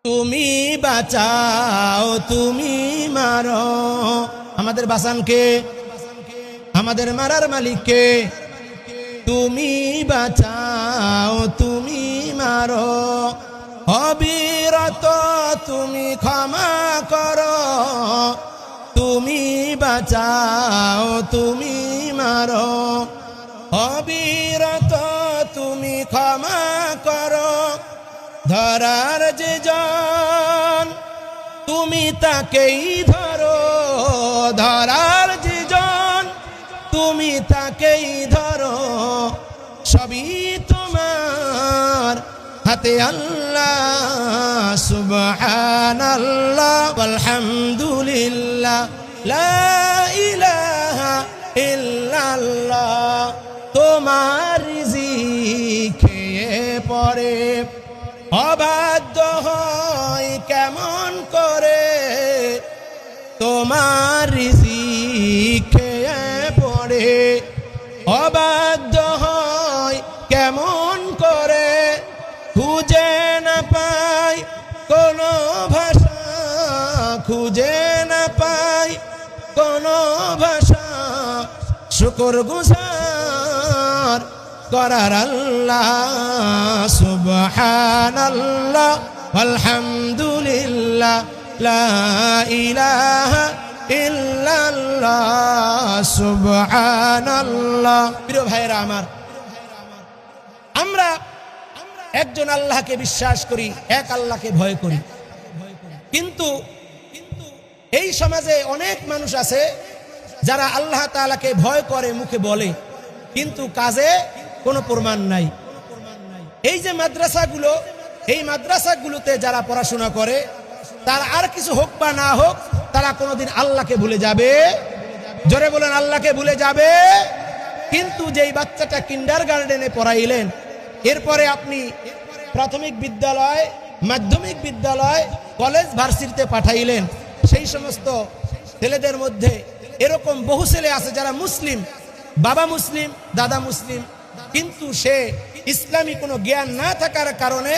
তুমি বাঁচাও তুমি মারো। আমাদের বাঁচানকে, আমাদের মারার মালিককে। তুমি বাঁচাও তুমি মারো, অবিরত তুমি ক্ষমা করো। তুমি বাঁচাও তুমি মারো, অবিরত তুমি ক্ষমা করো। ধরার যে জন তুমি তাকেই ধরো, ধরার যে জন তুমি তাকেই ধরো। সবই তোমার হাতে আল্লাহ। সুবহানাল্লাহ আলহামদুলিল্লাহ লা ইলাহা ইল্লাল্লাহ। তোমার রিজিক খেয়ে পড়ে অবাধ্য হয় কেমন করে। তোমার রিজিক খেয়ে পড়ে অবাধ্য হয় কেমন করে। খুঁজে না পাই কোনো ভাষা, খুঁজে না পাই কোনো ভাষা। শুকর গুজার করার আল্লাহ। সুবহানাল্লাহ আলহামদুলিল্লাহ লা ইলাহা ইল্লাল্লাহ। সুবহানাল্লাহ। প্রিয় ভাইরা আমার, আমরা একজন আল্লাহকে বিশ্বাস করি, এক আল্লাহকে ভয় করি, কিন্তু এই সমাজে অনেক মানুষ আছে যারা আল্লাহ তাআলাকে ভয় করে, মুখে বলে, কিন্তু কাজে কোনো প্রমাণ নাই। এই যে মাদ্রাসাগুলো, এই মাদ্রাসাগুলোতে যারা পড়াশোনা করে, তার আর কিছু হোক বা না হোক, তারা কোনোদিন আল্লাহকে ভুলে যাবে। জোরে বলেন, আল্লাহকে ভুলে যাবে। কিন্তু যেই বাচ্চাটা কিন্ডারগার্টেনে পড়াইলেন, এরপরে আপনি প্রাথমিক বিদ্যালয়, মাধ্যমিক বিদ্যালয়, কলেজ, ভার্সিটিতে পাঠাইলেন, সেই সমস্ত ছেলেদের মধ্যে এরকম বহু ছেলে আছে যারা মুসলিম, বাবা মুসলিম, দাদা মুসলিম, কিন্তু সে ইসলামী কোনো জ্ঞান না থাকার কারণে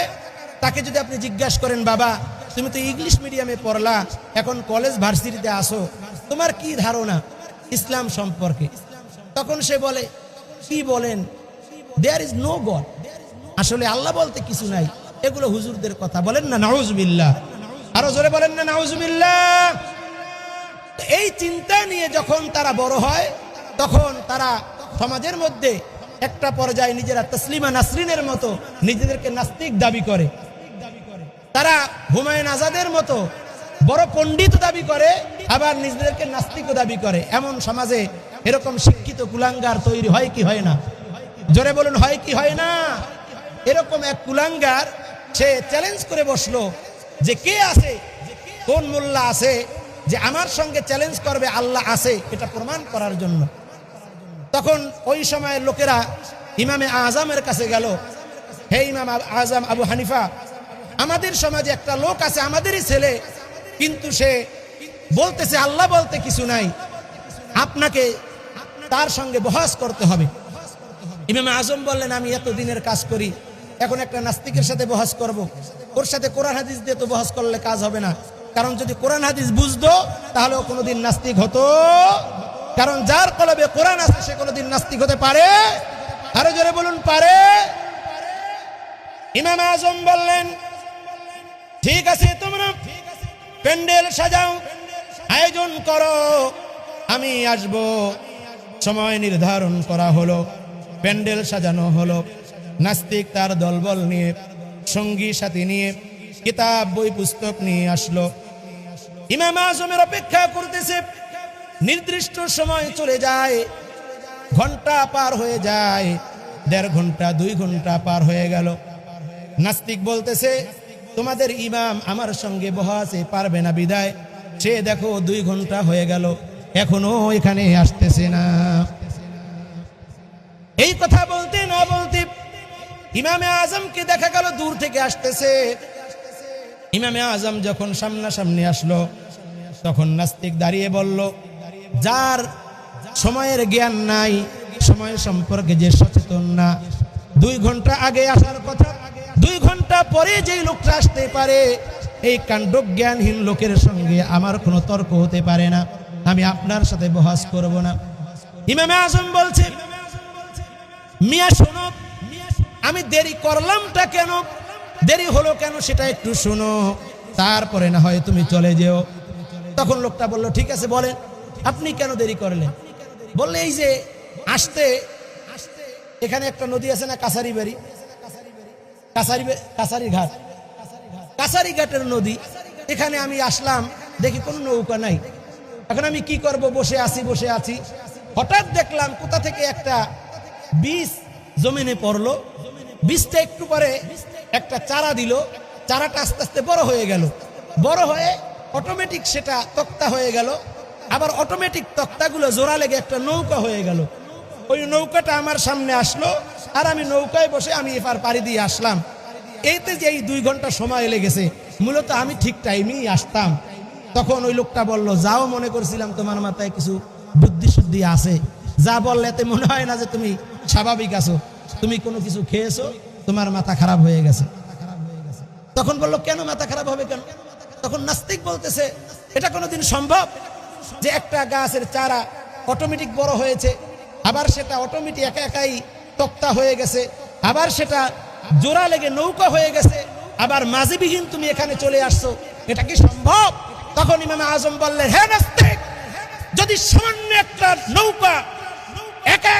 তাকে যদি আপনি জিজ্ঞাসা করেন, বাবা তুমি তো ইংলিশ মিডিয়ামে পড়লা, এখন কলেজ ভার্সিটিতে আসো, তোমার কি ধারণা ইসলাম সম্পর্কে? তখন সে বলে, কি বলেন, দেয়ার ইজ নো গড, আসলে আল্লাহ বলতে কিছু নাই, এগুলো হুজুরদের কথা। বলেন না নাউজুবিল্লাহ, আরো জোরে বলেন না নাউজুবিল্লাহ। এই চিন্তা নিয়ে যখন তারা বড় হয়, তখন তারা সমাজের মধ্যে একটা পর্যায়ে নিজেরা তসলিমা নাসরিনের মতো নিজেদেরকে নাস্তিক দাবি করে। তারা হুমায়ুন আজাদের মতো বড় পণ্ডিত দাবি করে, আবার নিজেদেরকে নাস্তিকও দাবি করে। এমন সমাজে এরকম শিক্ষিত কুলাঙ্গার তৈরি হয় কি হয় না? জোরে বলুন, হয় কি হয় না? এরকম এক কুলাঙ্গার, সে চ্যালেঞ্জ করে বসলো যে কে আছে, কোন মোল্লা আছে যে আমার সঙ্গে চ্যালেঞ্জ করবে আল্লাহ আছে এটা প্রমাণ করার জন্য। তখন ওই সময়ের লোকেরা ইমামে আজমের কাছে গেল, হে ইমাম আজম আবু হানিফা, আমাদের সমাজে একটা লোক আছে, আমাদেরই ছেলে, কিন্তু সে বলতেছে আল্লাহ বলতে কিছু নাই, আপনাকে তার সঙ্গে বহাস করতে হবে। ইমাম আজম বললেন, আমি এত দিনের কাজ করি, এখন একটা নাস্তিকের সাথে বহাস করব? ওর সাথে কোরআন হাদিস দিয়ে তো বহাস করলে কাজ হবে না, কারণ যদি কোরআন হাদিস বুঝতো তাহলে ও কোনোদিন নাস্তিক হতো। কারণ যার কলবে কোরআন আছে সে কোনোদিন নাস্তিক হতে পারে? আরো জোরে বলুন, পারে? ইমাম আজম বললেন, ঠিক আছে, তোমরা প্যান্ডেল সাজাও, আয়োজন করো, আমি আসব। সময় নির্ধারণ করা হলো, প্যান্ডেল সাজানো হলো। নাস্তিক তার দলবল নিয়ে, সঙ্গী সাথী নিয়ে, কিতাব বই পুস্তক নিয়ে আসলো। ইমাম আজমের অপেক্ষা করতেছে। নির্দিষ্ট সময় চলে যায়, ঘন্টা পার হয়ে যায়, 1.5 ঘন্টা 2 ঘন্টা পার হয়ে গেল। নাস্তিক বলতেছে, তোমাদের ইমাম আমার সঙ্গে বহাসে পারবে না বিদায়, সে দেখো 2 ঘন্টা হয়ে গেল, এখনো এখানে আসতেছে না। এই কথা বলতে না বলতে ইমামে আজমকে দেখা গেল দূর থেকে আসতেছে। ইমামে আজম যখন সামনাসামনি আসলো, তখন নাস্তিক দাঁড়িয়ে বলল, যার সময়ের জ্ঞান নাই, সময় সম্পর্কে যে সচেতন না, 2 ঘন্টা আগে আসার কথা, 2 ঘন্টা পরে যেই লোকটা আসতে পারে, এই কাণ্ডজ্ঞানহীন লোকের সঙ্গে আমার কোনো তর্ক হতে পারে না, আমি আপনার সাথে বহাস করব না। ইমামে আজম বলছে, মিয়া শোনো, আমি দেরি করলামটা কেন, দেরি হলো কেন সেটা একটু শোনো, তারপরে না হয় তুমি চলে যেও। তখন লোকটা বলল, ঠিক আছে বলেন আপনি কেন দেরি করলেন? বললে, এই যে আসতে এখানে একটা নদী আছে না, কাছারি বাড়ি, কাছারি ঘাট, কাছারি ঘাটের নদী, এখানে আমি আসলাম, দেখি কোনো নৌকা নাই। এখন আমি কি করব? বসে আছি, হঠাৎ দেখলাম কোথা থেকে একটা বীজ জমিনে পড়লো, বীজটা একটু পরে একটা চারা দিল, চারাটা আস্তে আস্তে বড় হয়ে গেল, বড় হয়ে অটোমেটিক সেটা তক্তা হয়ে গেল, আবার অটোমেটিক তক্তাগুলো জোড়া লেগে একটা নৌকা হয়ে গেল। ওই নৌকাটা আমার সামনে আসলো, আর আমি নৌকায় বসে আমি এপার পাড়ি দিয়ে আসলাম। এইতে যে এই 2 ঘন্টা সময় লেগেছে, মূলত আমি ঠিক টাইমেই আসতাম। তখন ওই লোকটা বলল, যাও, মনে করছিলাম তোমার মাথায় কিছু বুদ্ধি শুদ্ধি আছে, যা বললে এতে মনে হয় না যে তুমি স্বাভাবিক আছো, তুমি কোনো কিছু খেয়েছো, তোমার মাথা খারাপ হয়ে গেছে। তখন বলল, কেন মাথা খারাপ হবে কেন? তখন নাস্তিক বলতেছে, এটা কোনোদিন সম্ভব যে একটা গাছের চারা অটোমেটিক বড় হয়েছে, আবার সেটা অটোমেটিক একাই তক্তা হয়ে গেছে, আবার সেটা জোড়া লেগে নৌকা হয়ে গেছে, আবার মাঝিবিহীন তুমি এখানে চলে আসছো, এটা কি সম্ভব? তখন ইমাম আজম বললেন, হে নাস্তিক, যদি সামান্য একটা নৌকা একা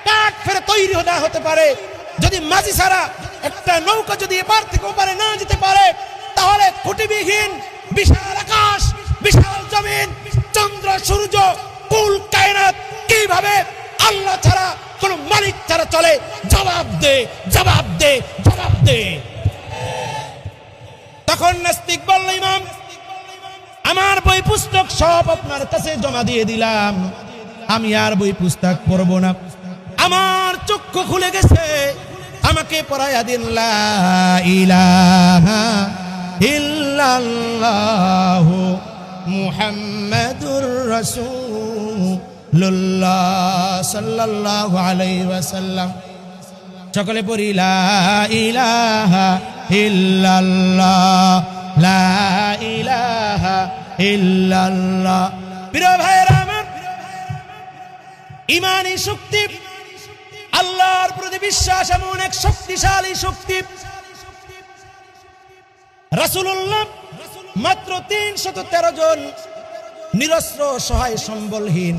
কাঠ ফেরে তৈরি হতে পারে, যদি মাঝি ছাড়া একটা নৌকা যদি এপার থেকে ওপারে না যেতে পারে, তাহলে খুঁটিবিহীন বিশাল আকাশ, বিশাল জমিন, চন্দ্র সূর্য, কুল কায়নাত কিভাবে আল্লাহ ছাড়া, কোন মালিক ছাড়া চলে? জবাব দে, জবাব দে, জবাব দে। তখন নাস্তিক বলল, ইমাম, আমার বই পুস্তক সব আপনার কাছে জমা দিয়ে দিলাম, আমি আর বই পুস্তক পড়ব না, আমার চক্ষু খুলে গেছে, আমাকে পড়াইয়া দিন লা ইলাহা ইল্লাল্লাহু মুহাম্মাদুর রাসূলুল্লাহ সাল্লাল্লাহু আলাইহি ওয়াসাল্লাম। সকলে পড়ি, লা ইলাহা ইল্লাল্লাহ, লা ইলাহা ইল্লাল্লাহ। প্রিয় ভাইরা আমার, ঈমানী শক্তি, আল্লাহর প্রতি বিশ্বাস এমন এক শক্তিশালী শক্তি। রাসূলুল্লাহ মাত্র 313 জন নিরস্ত্র সহায় সম্বলহীন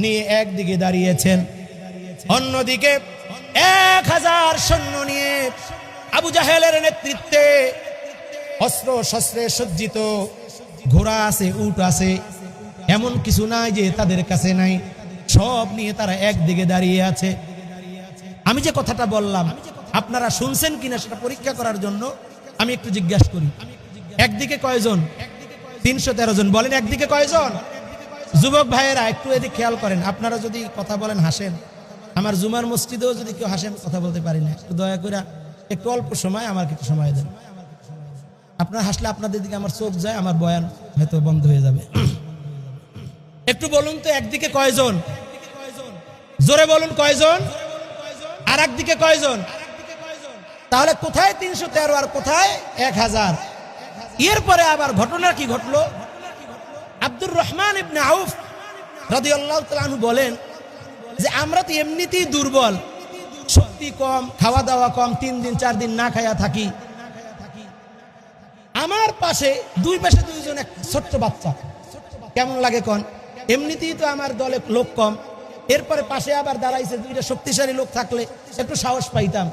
নিয়ে একদিকে দাঁড়িয়েছেন, অন্যদিকে 1000 সৈন্য নিয়ে আবু জাহেলের নেতৃত্বে অস্ত্র শস্ত্রে সজ্জিত, ঘোড়া আছে, উট আছে, এমন কিছু নাই যে তাদের কাছে নাই, সব নিয়ে তারা একদিকে দাঁড়িয়ে আছে। আমি যে কথাটা বললাম আপনারা শুনছেন কিনা সেটা পরীক্ষা করার জন্য আমি একটু জিজ্ঞাসা করি, একদিকে কয়জন? 313 জন। বলেন একদিকে কয়জন? যুবক ভাইয়েরা একটু এদিকে খেয়াল করেন, আপনারা যদি কথা বলেন হাসেন, আমার জুমার মসজিদেও যদি কেউ হাসেন, কথা বলতে পারি না, একটু দয়া করে একটু অল্প সময় আমার কিছু সময় দেন। আপনারা হাসলে আপনাদের দিকে আমার চোখ যায়, আমার বয়ান হয়তো বন্ধ হয়ে যাবে। একটু বলুন তো, একদিকে কয়জন? জোরে বলুন, কয়জন? আর একদিকে কয়জন? তাহলে কোথায় 313 আর কোথায় 1000? এরপরে আবার ঘটনা কি ঘটলো? আব্দুর রহমান ইবনে আউফ রাদিয়াল্লাহু তাআলা আনহু বলেন যে আমরা তো এমনিতেই দুর্বল, শক্তি কম, খাওয়া দাওয়া কম, 3 দিন 4 দিন না খায়া থাকি। আমার পাশে দুই পাশে 2 জন, এক ছোট্ট বাচ্চা, কেমন লাগে কোন? এমনিতেই তো আমার দলে লোক কম, এরপরে পাশে আবার দাঁড়াইছে 2টা শক্তিশালী লোক, থাকলে একটু সাহস পাইতাম,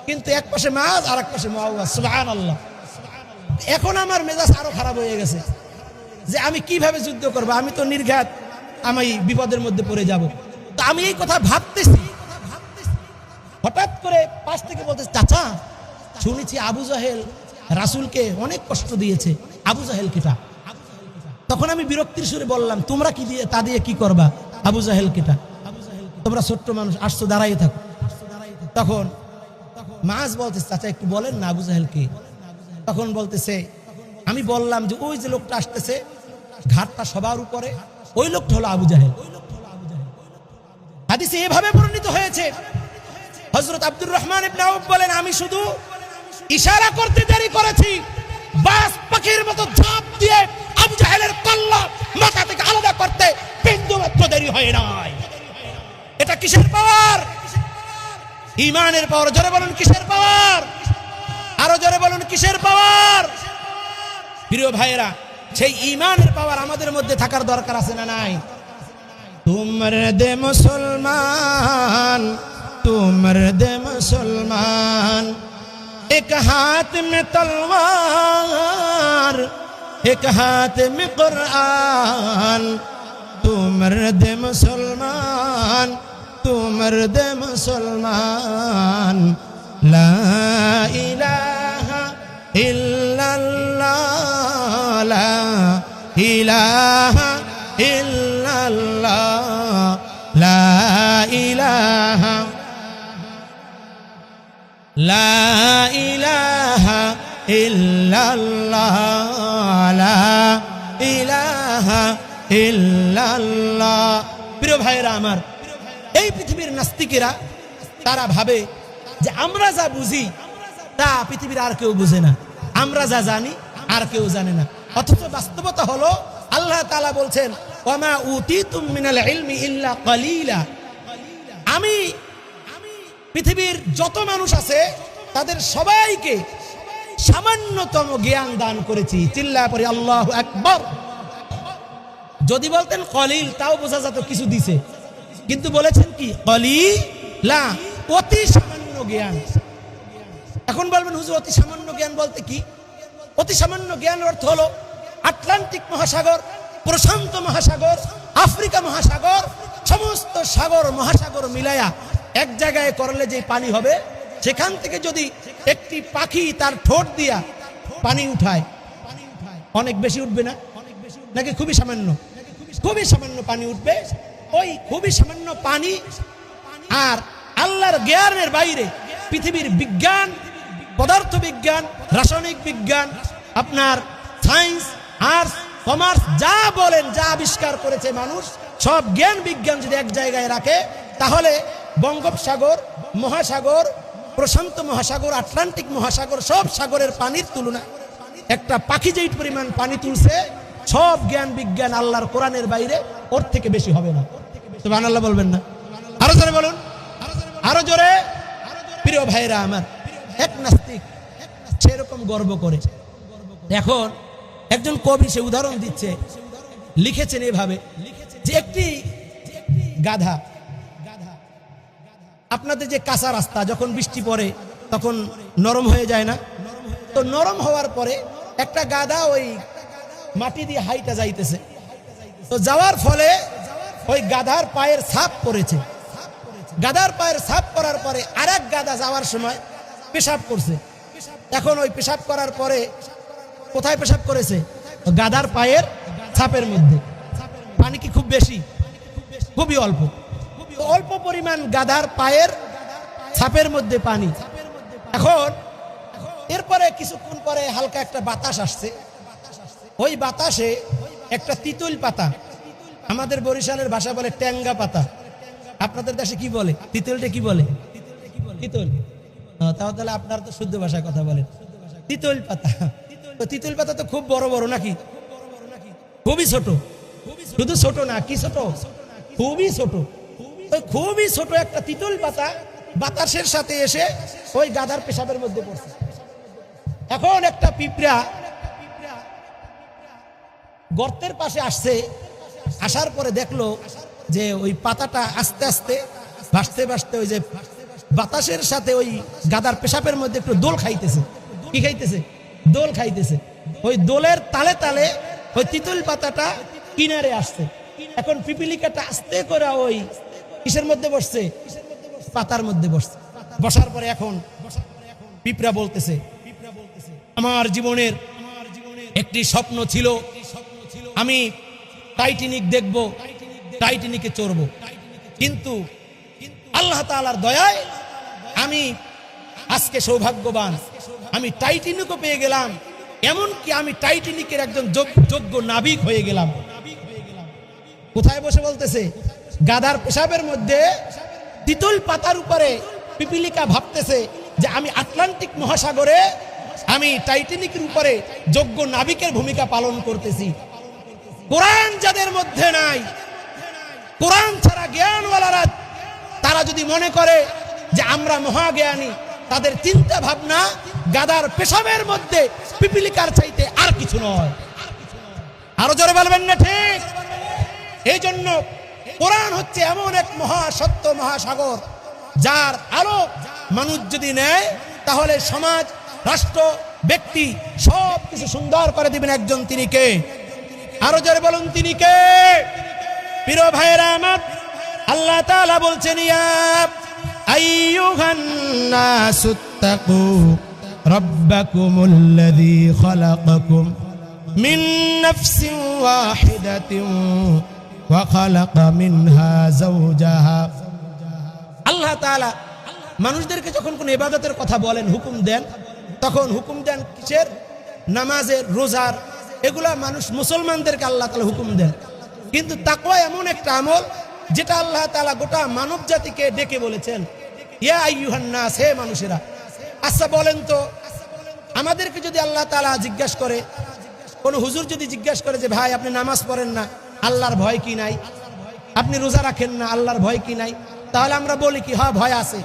কিন্তু এক পাশে মাছ আর এক পাশে মুআওয়াজ। সুবহানাল্লাহ। এখন আমার মেজাজ আরো খারাপ হয়ে গেছে যে আমি কিভাবে যুদ্ধ করব, আমি তো নির্ঘাত, আমি বিপদের মধ্যে পড়ে যাব। তো আমি এই কথা ভাবতেছি, হঠাৎ করে পাশ থেকে বলতে, চাচা শুনেছি আবু জাহেল রাসূলকে অনেক কষ্ট দিয়েছে, আবু জাহেল কিটা? তখন আমি বিরক্তির সুরে বললাম, তোমরা কি দিয়ে তা দিয়ে কি করবা? আবু জাহেল কিটা? তোমরা ছোট্ট মানুষ, আসছো, দাঁড়াই থাকো। তখন মাছ বলতেছে, চাচা একটু বলেন না আবু জাহেল কি? তখন বলতেছে, আমি বললাম যে ওই যে লোকটা আসতেছে, ঘাটটা সবার উপরে, ওই লোকটা হলো আবু জাহেল। হাদিসে এভাবে বর্ণিত হয়েছে। হযরত আব্দুর রহমান ইবনে আউফ বলেন, আমি শুধু ইশারা করতে দেরি করেছি, বাস পাখির মতো ঝাঁপ দিয়ে আবু জাহেলের কল্লা মাথা থেকে আলাদা করতে বিন্দু মাত্র দেরি হয় নাই। এটা কিসের পাওয়ার? ঈমানের পাওয়ার। জোরে বলুন কিসের পাওয়ার? আরো জোরে বলুন কিসের পাওয়ার? প্রিয় ভাইয়েরা, সেই ঈমানের পাওয়ার আমাদের মধ্যে থাকার দরকার আছে না নাই? तुमर दे मुसलमान, तुमर दे मुसलमान, एक हाथ में तलवार, एक हाथ में कुरान, तुमर दे मुसलमान, तुमर दे मुसलमान, ला इलाहा इल्लल्लाह, ला इलाहा इल्लल्लाह, ला इलाहा, ला इलाहा इल्लल्लाह, ला इलाहा इल्लल्लाह। প্রিয় ভাইরা আমার, এই পৃথিবীর নাস্তিকেরা তারা ভাবে যে আমরা যা বুঝি তা পৃথিবীর আর কেউ বুঝে না, আমরা যা জানি আর কেউ জানে না। অথচ বাস্তবতা হলো আল্লাহ তাআলা বলছেন, ওয়ামা উতিতুম মিনাল ইলমি ইল্লা কালিলা। আমি পৃথিবীর যত মানুষ আছে তাদের সবাইকে সামান্যতম জ্ঞান দান করেছি। চিল্লা পড়ে আল্লাহু আকবার। যদি বলতেন কলিল তাও বোঝা যেত কিছু দিছে, কিন্তু বলেছেন কি কলিলা, অতি সামান্য জ্ঞান। এখন বলবেন হুজুর অতি সামান্য জ্ঞান বলতে কি? অতি সামান্য জ্ঞান অর্থ হলো আটলান্টিক মহাসাগর, প্রশান্ত মহাসাগর, আফ্রিকা মহাসাগর, সমস্ত সাগর মহাসাগর মিলায়া এক জায়গায় করলে যে পানি হবে, সেখান থেকে যদি একটি পাখি তার ঠোঁট দিয়া পানি উঠায়, অনেক বেশি উঠবে না নাকি খুবই সামান্য? খুবই সামান্য পানি উঠবে। ওই খুবই সামান্য পানি আর আল্লাহর জ্ঞানের বাইরে পৃথিবীর বিজ্ঞান, পদার্থ বিজ্ঞান, রাসায়নিক বিজ্ঞান, আপনার সায়েন্স, আর্টস, কমার্স, যা বলেন, যা আবিষ্কার করেছে মানুষ, সব জ্ঞান বিজ্ঞান যদি এক জায়গায় রাখে, তাহলে বঙ্গোপসাগর, মহাসাগর, প্রশান্ত মহাসাগর, আটলান্টিক মহাসাগর, সব সাগরের পানির তুলনা একটা পাখি যেই পরিমাণ পানি তুলছে, সব জ্ঞান বিজ্ঞান আল্লাহর কোরআনের বাইরে ওর থেকে বেশি হবে না। সুবহানাল্লাহ বলবেন না? আরো জোরে বলুন, আরো জোরে। প্রিয় ভাইরা আমার, এক নাস্তিক সেরকম গর্ব করে। এখন একজন কবি সে উদাহরণ দিচ্ছে, লিখেছেন এভাবে যে একটি গাধা, আপনাদের যে কাঁচা রাস্তা যখন বৃষ্টি পড়ে তখন নরম হয়ে যায় না? তো নরম হওয়ার পরে একটা গাধা ওই মাটি দিয়ে হাইটা যাইতেছে, তো যাওয়ার ফলে ওই গাধার পায়ের ছাপ পড়েছে। গাধার পায়ের ছাপ পড়ার পরে আরেক গাধা যাওয়ার সময় পেশাব করছে। এখন ওই পেশাব করার পরে কোথায় পেশাব করেছে? গাধার পায়ের ছাপের মধ্যে। পানি কি খুব বেশি? খুবই অল্প। অল্প পরিমাণ গাধার পায়ের ছাপের মধ্যে পানি। এখন এরপরে কিছুক্ষণ পরে হালকা একটা বাতাস আসছে। ওই বাতাসে একটা তিতুল পাতা, আমাদের বরিশালের ভাষা বলে ট্যাঙ্গা পাতা, আপনাদের দেশে কি বলে? তিতুলটা কি বলে? তিতুল। তাহলে আপনার তো শুদ্ধ ভাষায় কথা বলেন, তিতুল পাতা। তো তিতুল পাতা তো খুব বড় বড় নাকি? খুবই ছোট। শুধু ছোট না, কি ছোট? খুবই ছোট। ওই খুবই ছোট একটা তিতুল পাতা বাতাসের সাথে এসে ওই গাধার পেশাবের মধ্যে পড়ছে। এখন একটা পিঁপড়া গর্তের পাশে আসছে, আসার পরে দেখলো যে ওই পাতাটা আস্তে আস্তে ভাসতে ভাসতে ওই যে বাতাসের সাথে ওই গাধার পেশাবের মধ্যে একটু দোল খাইতেছে। কি খাইতেছে? দোল খাইতেছে। ওই দোলের তালে তালে ওই তিতুল পাতাটা কিনারে আসছে। এখন পিপিলিকাটা আস্তে করে ওই কিসের মধ্যে বসছে? পাতার মধ্যে বসছে। বসার পরে এখন পিঁপড়া বলতেছে, আমার জীবনের একটি স্বপ্ন ছিল, আমি টাইটানিক দেখব, টাইটানিকে চড়ব, কিন্তু আল্লাহ তাআলার দয়ায় আমি আজকে সৌভাগ্যবান, আমি টাইটানিকও পেয়ে গেলাম, এমনকি আমি টাইটানিকের একজন যোগ্য নাবিক হয়ে গেলাম। কোথায় বসে বলতেছে? গাধার পেশাবের মধ্যে তিতুল পাতার উপরে পিপিলিকা ভাবতেছে যে আমি আটলান্টিক মহাসাগরে আমি টাইটানিকের উপরে যোগ্য নাবিকের ভূমিকা পালন করতেছি। কোরআন যাদের মধ্যে নাই, কোরআন ছাড়া জ্ঞানওয়ালারা, তারা যদি মনে করে যে আমরা মহাজ্ঞানী, তাদের চিন্তা ভাবনা গাদার পেশাবের মধ্যে পিপিলিকার চাইতে আর কিছু নয়। আরো জোরে বলবেন না ঠিক? এই জন্য কোরআন হচ্ছে এমন এক মহাসত্য, মহাসাগর, যার আলো মানুষ যদি নেয় তাহলে সমাজ, রাষ্ট্র, ব্যক্তি সব কিছু সুন্দর করে দিবেন একজন। তিনি কে? আরো জোরে বলুন, তিনি কে? প্রিয় ভাইরা আমার, আল্লাহ তাআলা বলছেন, ইয়া আইয়ুহান নাসুত্তাকু রাব্বাকুমুল্লাযী খালাকাকুম মিন নাফসিন ওয়াহিদাতিন ওয়া খালাকা মিনহা যাওজাহা। আল্লাহ তাআলা মানুষদেরকে যখন কোন ইবাদতের কথা বলেন, হুকুম দেন, তখন হুকুম দেন কিসের? নামাজের, রোজার, এগুলা মানুষ মুসলমানদেরকে আল্লাহ তাআলা হুকুম দেন। কিন্তু তাকওয়া এমন একটা আমল যেটা আল্লাহ তাআলা গোটা মানব জাতিকে ডেকে বলেছেন, ইয়া আইয়ুহান নাস, হে মানুষেরা। আচ্ছা বলেন তো, আমাদেরকে যদি আল্লাহ তাআলা জিজ্ঞাসা করে, কোন হুজুর যদি জিজ্ঞাসা করে যে ভাই আপনি নামাজ পড়েন না, আল্লাহর ভয় কি নাই? আপনি রোজা রাখেন না, আল্লাহর ভয় কি নাই? তাহলে আমরা বলি কি, হ্যাঁ ভয় আছে।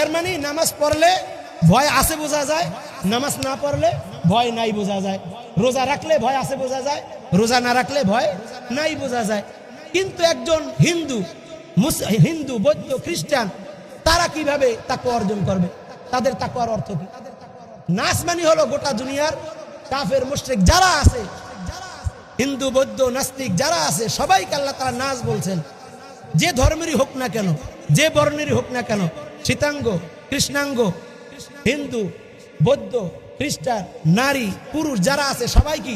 এর মানে নামাজ পড়লে ভয় আছে বোঝা যায়, নামাজ না পড়লে ভয় নাই বোঝা যায়। রোজা রাখলে ভয় আছে বোঝা যায়, রোজা না রাখলে ভয় নাই বোঝা যায়। কিন্তু একজন হিন্দু, বৌদ্ধ, খ্রিস্টান, তারা কিভাবে তাকওয়া অর্জন করবে? তাদের তাকওয়ার অর্থ কি? নাস মানে হলো গোটা দুনিয়ার কাফের, মুশরিক যারা আছে, হিন্দু, বৌদ্ধ, নাস্তিক যারা আছে, সবাইকে আল্লাহ তাআলা নাস বলছেন। যে ধর্মেরই হোক না কেন, যে বর্ণেরই হোক না কেন, শ্বেতাঙ্গ, কৃষ্ণাঙ্গ, হিন্দু, বৌদ্ধ, খ্রিস্টান, নারী, পুরুষ যারা আছে সবাই কি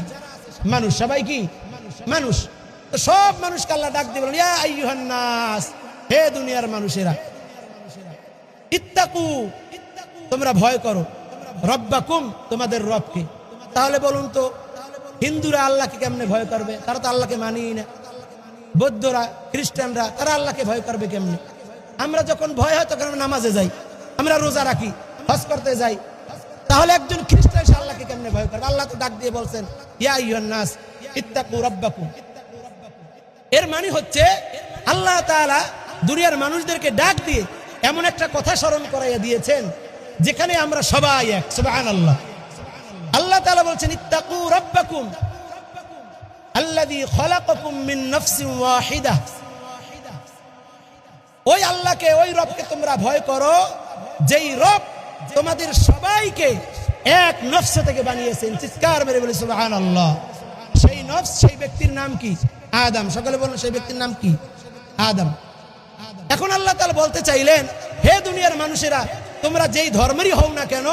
মানুষ? সবাই কি মানুষ? তো সব মানুষকে আল্লাহ ডাক দিয়ে বলেন, ইয়া আইয়ুহান নাস, হে দুনিয়ার মানুষেরা, ইত্তাকু, তোমরা ভয় করো, রব্বাকুম, তোমাদের রবকে। তাহলে বলুন তো, হিন্দুরা আল্লাহকে কেমনে ভয় করবে? তারা তো আল্লাহকে মানিই না। বৌদ্ধরা, খ্রিস্টানরা, তারা আল্লাহকে ভয় করবে কেমনে? আমরা যখন ভয় হয় তখন আমরা নামাজে যাই, আমরা রোজা রাখি, হজ করতে যাই। তাহলে একজন খ্রিস্টান সে আল্লাহকে কেমনে ভয় করবে? আল্লাহ তো ডাক দিয়ে বলছেন, ইয়া আইয়ুহান নাস ইত্তাকু রাব্বাকুম। এর মানে হচ্ছে আল্লাহ তাআলা দুনিয়ার মানুষদেরকে ডাক দিয়ে এমন একটা কথা স্মরণ করাইয়া দিয়েছেন যেখানে আমরা সবাই এক। সুবহানাল্লাহ। আল্লাহ তাআলা বলছেন, ইত্তাকু রাব্বাকুম আল্লাযী খালাকাকুম মিন নাফসিন ওয়াহিদাহ। ওই আল্লাহকে, ওই রবকে তোমরা ভয় করো, যেই রব তোমাদের সবাইকে এক নফস থেকে বানিয়েছেন। চিৎকার মেরে বলি সুবহানাল্লাহ। সেই নফস, সেই ব্যক্তির নাম কি? আদম। সকলে বলুন, সেই ব্যক্তির নাম কি? আদম। এখন আল্লাহ তাআলা বলতে চাইলেন, হে দুনিয়ার মানুষেরা, তোমরা যেই ধর্মেরই হও না কেন,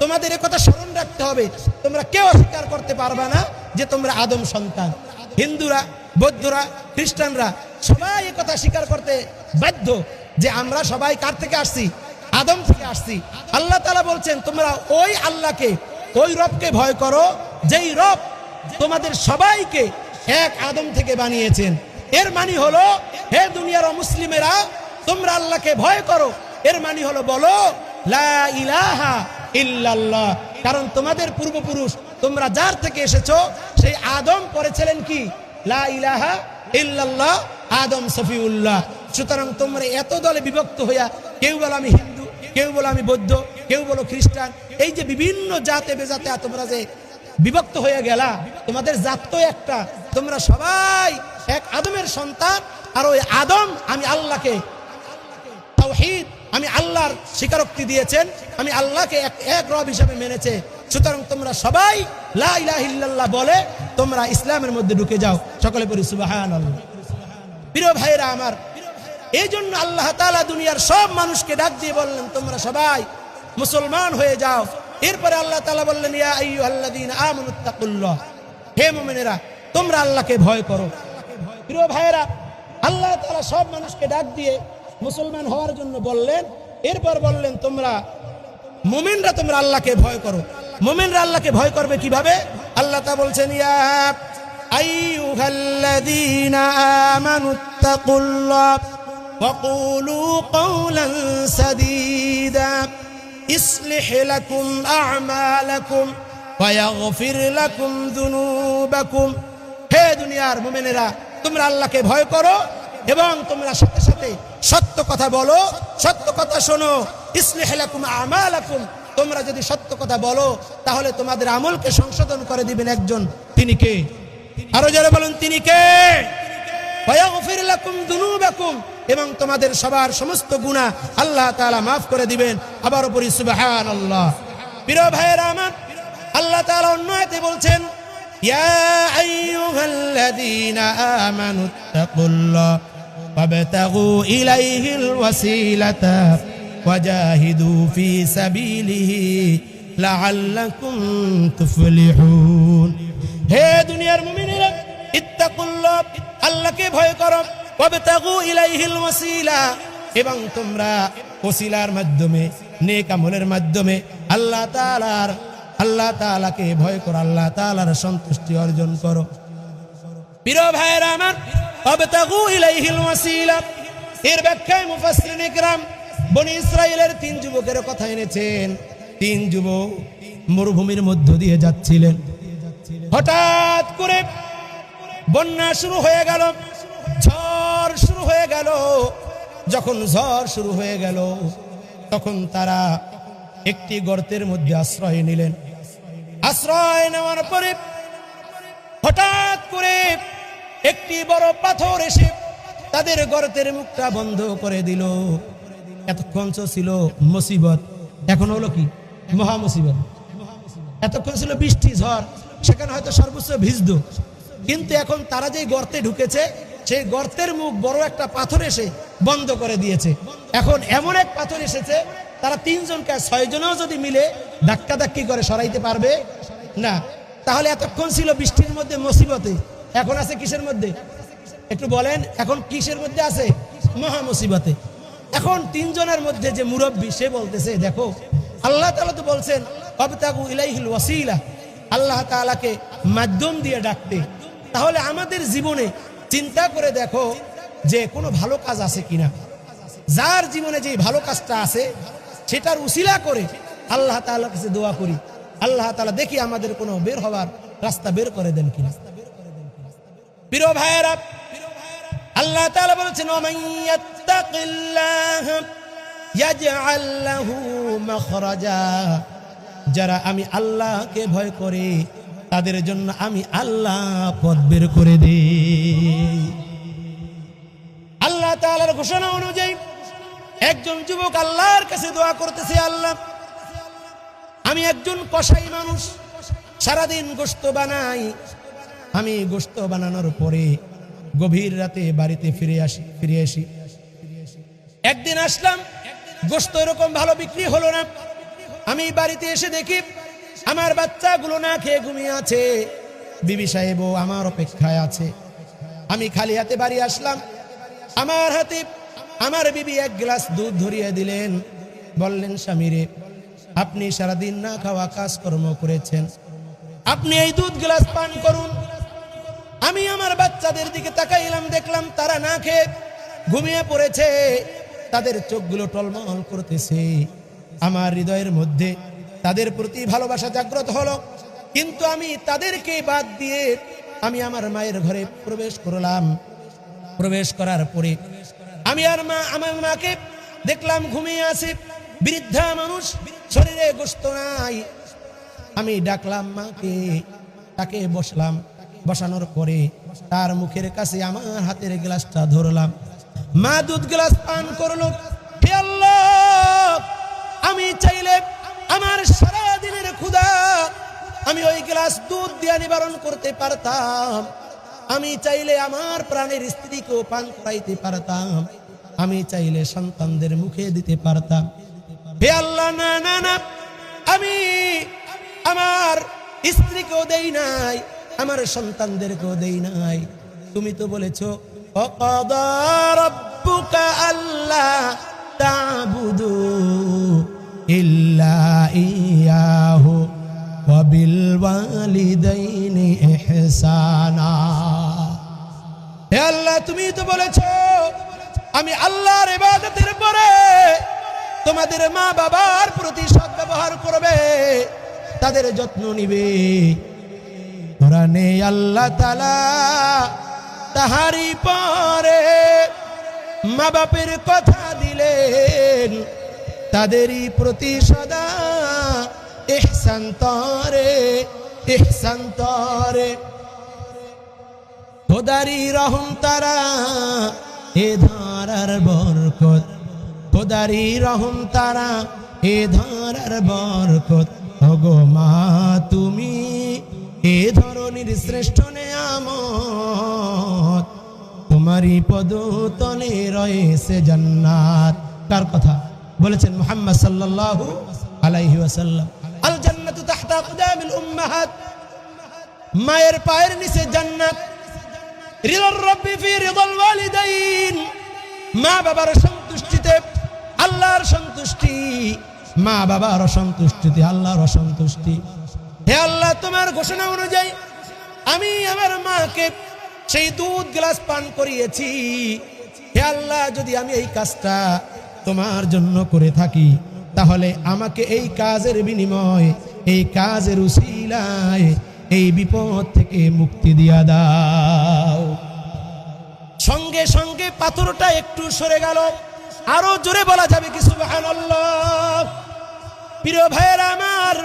তোমাদের একথা স্মরণ রাখতে হবে, তোমরা কেউ অস্বীকার করতে পারবা না যে তোমরা আদম সন্তান। হিন্দুরা, বৌদ্ধরা, খ্রিস্টানরা সবাই একথা স্বীকার করতে বাধ্য যে আমরা সবাই কার থেকে আসছি? আদম থেকে আসছি। আল্লাহ তাআলা বলছেন, তোমরা ওই আল্লাহকে, ওই রবকে ভয় করো, যেই রব তোমাদের সবাইকে এক আদম থেকে বানিয়েছেন। এর মানে হলো, হে দুনিয়ার মুসলিমেরা, তোমরা আল্লাহকে ভয় করো। এর মানে হলো বলো লা ইলাহা ইল্লাল্লাহ। কারণ তোমাদের পূর্বপুরুষ, তোমরা যার থেকে এসেছো, সেই আদম পড়েছিলেন কি? লা ইলাহা ইল্লাল্লাহ, আদম সফিউল্লাহ। সুতরাং তোমরা এত দলে বিভক্ত হইয়া, কেউ বলো আমি হিন্দু, কেউ বলো আমি বৌদ্ধ, কেউ বলো খ্রিস্টান, এই যে বিভিন্ন জাতে বেজাতে তোমরা যে বিভক্ত হয়ে গেলা, তোমাদের জাত তো একটা, তোমরা সবাই এক আদমের সন্তান। আর ওই আদম আমি আল্লাহকে তাওহীদ, আমি আল্লাহর স্বীকারোক্তি দিয়েছেন, আমি আল্লাহকে এক রব হিসেবে মেনেছে। সুতরাং তোমরা সবাই লা ইলাহা ইল্লাল্লাহ বলে তোমরা ইসলামের মধ্যে ঢুকে যাও। সকলে পড়ি সুবহানাল্লাহ। প্রিয় ভাইরা আমার, এই জন্য আল্লাহ তাআলা দুনিয়ার সব মানুষকে ডাক দিয়ে বললেন, তোমরা সবাই মুসলমান হয়ে যাও। এরপরে আল্লাহ তাআলা বললেন, ইয়া আইয়ুহাল্লাযীনা আমানুত্তাকুল্লাহ, হে মুমিনেরা, তোমরা আল্লাহকে ভয় করো। প্রিয় ভাইরা, আল্লাহ তাআলা সব মানুষকে ডাক দিয়ে মুসলমান হওয়ার জন্য বললেন। এরপর বললেন, তোমরা মুমিনরা, তোমরা আল্লাহকে ভয় করো। মুমিনরা আল্লাহকে ভয় করবে কিভাবে? আল্লাহ তাআলা বলছেন, ইয়া আইয়ুহাল্লাযীনা আমানুত্তাকুল্লাহ ওয়া কুলু কওলান সাদীদা। ইসলিহ লাকুম আ'মালাকুম ওয়া ইয়াগফির লাকুম যুনুবাকুম। হে দুনিয়ার মুমিনেরা, তোমরা আল্লাহকে ভয় করো এবং তোমরা সাথে সাথে সত্য কথা বলো, সত্য কথা শোনো। ইসলিহ লাকুম আ'মালাকুম, তোমরা যদি সত্য কথা বলো তাহলে তোমাদের আমলকে সংশোধন করে দিবেন একজন। তিনি কে? আরো যারা বলেন তিনি কে? ওয়া ইয়াগফির লাকুম যুনুবাকুম, এবং তোমাদের সবার সমস্ত গুনাহ আল্লাহ তাআলা maaf করে দিবেন। আবার পড়ি সুবহানাল্লাহ। প্রিয় ভাইরা আমার, আল্লাহ তাআলা অন্য আয়াতে বলছেন, ইয়া আইয়ুহাল্লাযীনা আমানুত্তাকুল্লাহ ওয়াবতাগু ইলাইহিল ওয়াসিলাতা ওয়াজাহিদু ফি সাবিলিহি লাআল্লাকুম তুফলিহুন। হে দুনিয়ার মুমিনেরা, ইত্তাকুল্লাহ, আল্লাহকে ভয় করো, ওয়াবতাগু ইলাইহিল ওয়াসিলা, এবং তোমরা ওসিলার মাধ্যমে, নেক আমলের মাধ্যমে আল্লাহ তাআলাকে ভয় করো, আল্লাহ তাআলার সন্তুষ্টি অর্জন করো। প্রিয় ভাইরা আমার, ওয়াবতাগু ইলাইহিল ওয়াসিলা, এর ব্যাখ্যায় মুফাসসিরিন ইকরাম বনি ইসরাইলের 3 যুবকের কথা এনেছেন। 3 যুবক মরুভূমির মধ্য দিয়ে যাচ্ছিলেন। হঠাৎ করে বন্যা শুরু হয়ে গেল, ঝড় শুরু হয়ে গেল। যখন ঝড় শুরু হয়ে গেল তখন তারা একটি গর্তের মধ্যে আশ্রয় নিলেন। আশ্রয় নেওয়ার পরে হঠাৎ করে একটি বড় পাথর এসে তাদের গর্তের মুখটা বন্ধ করে দিল। এতক্ষণ ছিল মুসিবত, এখন হলো কি? মহা মুসিবত। এতক্ষণ ছিল বৃষ্টি ঝড়, সেখানে হয়তো সর্বোচ্চ ভিজত, কিন্তু এখন তারা যে গর্তে ঢুকেছে সেই গর্তের মুখ বড় একটা পাথর এসে বন্ধ করে দিয়েছে। এখন এমন এক পাথর এসেছে, তারা 3 জনকে 6 জনও যদি মিলে ধাক্কা ধাক্কি করে সরাইতে পারবে না। তাহলে এতক্ষণ ছিল বৃষ্টির মধ্যে মুসিবতে, এখন আছে কিসের মধ্যে? একটু বলেন, এখন কিসের মধ্যে আছে? মহা মুসিবতে। এখন 3 জনের মধ্যে যে মুরব্বী, সে বলতেছে, দেখো আল্লাহ তাআলা তো বলছেন ওয়াবতাগু ইলাইহিল ওয়াসিলা, আল্লাহ তাআলাকে মাধ্যম দিয়ে ডাকতে। তাহলে আমাদের জীবনে চিন্তা করে দেখো যে কোনো ভালো কাজ আছে কিনা। যার জীবনে যে ভালো কাজটা আছে সেটার উসিলা করে আল্লাহ তাআলার কাছে দোয়া করি, আল্লাহ তাআলা দেখি আমাদের কোনো বের হওয়ার রাস্তা বের করে দেন কিনা। প্রিয় ভাইয়েরা, আল্লাহ তাআলা বলেছেন, ওয়ামান ইয়াত্তাকিল্লাহ ইয়াজআল লাহু মাখরাজা, যারা আমি আল্লাহকে ভয় করে তাদের জন্য আমি আল্লাহ পথ বের করে দেই। আল্লাহ তাআলার ঘোষণা অনুযায়ী একজন যুবক আল্লাহর কাছে দোয়া করতেছে, আল্লাহ আমি একজন কসাই মানুষ, সারাদিন গোশত বানাই। আমি গোশত বানানোর পরে গভীর রাতে বাড়িতে ফিরে আসি। একদিন আসলাম, গোশত এরকম ভালো বিক্রি হলো না। আমি বাড়িতে এসে দেখি আমার বাচ্চাগুলো না খেয়ে ঘুমিয়ে আছে, বিবি সাহেবও আমার অপেক্ষায় আছে। আমি খালি হাতে বাড়ি আসলাম, আমার হাতে আমার বিবি 1 গ্লাস দুধ ধরিয়ে দিলেন, বললেন, স্বামীরে আপনি সারাদিন না খাওয়া কাজকর্ম করেছেন, আপনি এই দুধ গ্লাস পান করুন। আমি আমার বাচ্চাদের দিকে তাকাইলাম, দেখলাম তারা না খেয়ে ঘুমিয়ে পড়েছে, তাদের চোখগুলো টলমল করতেছে। আমার হৃদয়ের মধ্যে তাদের প্রতি ভালোবাসা জাগ্রত হলো, কিন্তু আমি তাদেরকে বাদ দিয়ে আমি আমার মায়ের ঘরে প্রবেশ করলাম। প্রবেশ করার পরে আমি আর আমার মাকে দেখলাম ঘুমিয়ে আছে, বৃদ্ধা মানুষ, শরীরে গোশত নাই। আমি ডাকলাম মাকে, তাকে বসলাম। বসানোর পরে তার মুখের কাছে আমার হাতের গ্লাসটা ধরলাম, মা দুধ গ্লাস পান করলো। হে আল্লাহ, আমি চাইলে আমার সারা দিনের ক্ষুধা আমি ওই গ্লাস দুধ দিয়ে নিবারণ করতে পারতাম। আমি চাইলে আমার প্রাণের স্ত্রীকেও পান করাইতে পারতাম, আমি চাইলে সন্তানদের মুখে দিতে পারতাম। হে আল্লাহ, না না না, আমি আমার স্ত্রীকেও দেই নাই, আমার সন্তানদেরকেও দেই নাই। তুমি তো বলেছো, ওয়াকাদা রাব্বুকা আল্লা তা'বুদু ইল্লা ইয়াহু ওয়া বিল ওয়ালিদাইনি ইহসানা। হে আল্লাহ, তুমি তো বলেছো আমি আল্লাহর ইবাদতের পরে তোমাদের মা বাবার প্রতি সদ্ব্যবহার করবে, তাদের যত্ন নিবে। কোরআনে আল্লাহ তাআলা তাহারি পরে মা বাপের কথা দিলেন, তাদেরই প্রতি সদা ইহসান তরে, ইহসান তরে। খোদারি রহম তারা এ ধারার বরকত, খোদারি রহম তারা এ ধারার বরকত। ওগো মা তুমি এ ধরনের শ্রেষ্ঠ নেয়ামত, তোমারই পদতলে রয়েছে জান্নাত। কার কথা বলেছেন? মুহাম্মদ সাল্লাল্লাহু আলাইহি ওয়াসাল্লাম। আল জান্নাতু তাহতা আকদামিল উম্মাহাত, মায়ের পায়ের নিচে জান্নাত। রিদার রাব্বি ফি রিদাল ওয়ালিদাইন, মা বাবার সন্তুষ্টিতে আল্লাহর সন্তুষ্টি, মা বাবার অসন্তুষ্টিতে আল্লাহর অসন্তুষ্টি। হে আল্লাহ, তোমার ঘোষণা অনুযায়ী আমি আমার মাকে সেই দুধ গ্লাস পান করিয়েছি। হে আল্লাহ, যদি আমি এই কাজটা তোমার জন্য করে থাকি, তাহলে আমাকে এই কাজের বিনিময়, এই কাজের উসিলায় এই বিপদ থেকে মুক্তি দিয়া দাও। সঙ্গে সঙ্গে পাথরটা একটু সরে গেল। আরো জোরে বলা যাবে কি সুবহানাল্লাহ? প্রিয় ভাইয়েরা আমার,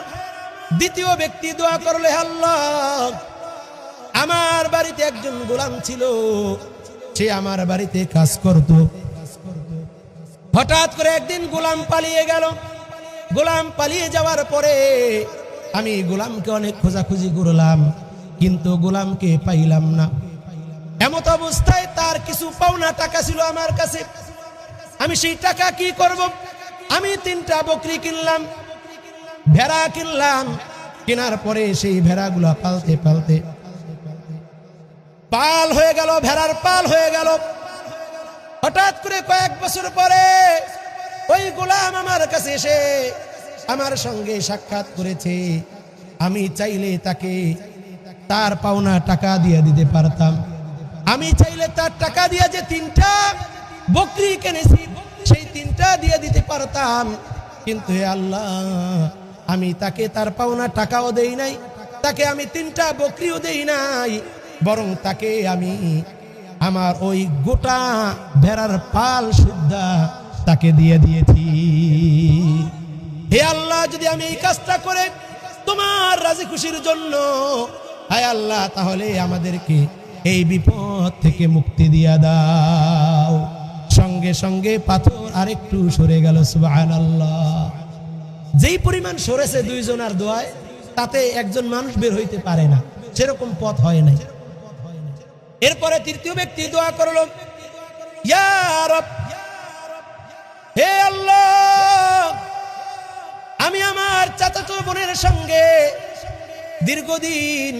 দ্বিতীয় ব্যক্তি দোয়া করলে, আল্লাহ আমার বাড়িতে একজন গোলাম ছিল, সে আমার বাড়িতে কাজ করত। হঠাৎ করে একদিন গোলাম পালিয়ে গেল। গোলাম পালিয়ে যাওয়ার পরে আমি গোলামকে অনেক খোঁজাখুঁজি করলাম, কিন্তু গোলামকে পাইলাম না। এমত অবস্থায় তার কিছু পাওনা টাকা ছিল আমার কাছে। আমি সেই টাকা কি করব? আমি 3টা বকরি কিনলাম, ভেড়া কিনলাম। কেনার পরে সেই ভেড়াগুলা পালতে পালতে পাল হয়ে গেল, ভেড়ার পাল হয়ে গেল। হঠাৎ করে কয়েক বছর পরে ওই গোলাম আমার কাছে এসে আমার সঙ্গে সাক্ষাৎ করেছে। আমি চাইলে তাকে তার পাওনা টাকা দিয়ে দিতে পারতাম। আমি চাইলে তার টাকা দিয়ে যে 3টা বকরি কিনেছি, সেই 3টা দিয়ে দিতে পারতাম। কিন্তু হে আল্লাহ, আমি তাকে তার পাওনা টাকাও দেই নাই, তাকে আমি 3টা বকরিও দেই নাই, বরং তাকে আমি আমার ওই গোটা ভেড়ার পাল সুদ্ধা তাকে দিয়ে দিয়েছি। হে আল্লাহ, যদি আমি এই কাজটা করে তোমার রাজি খুশির জন্য, হায় আল্লাহ, তাহলে আমাদেরকে এই বিপদ থেকে মুক্তি দিয়া দাও। সঙ্গে সঙ্গে পাথর আরেকটু সরে গেল। সুবহানাল্লাহ। যেই পরিমাণ সরেছে 2 জনের দোয়ায়, তাতে একজন মানুষ বের হইতে পারে না, সেরকম পথ হয় নাই। এরপরে তৃতীয় ব্যক্তি দোয়া করলো, ইয়া রব, হে আল্লাহ, আমি আমার চাচাতো বোনের সঙ্গে দীর্ঘদিন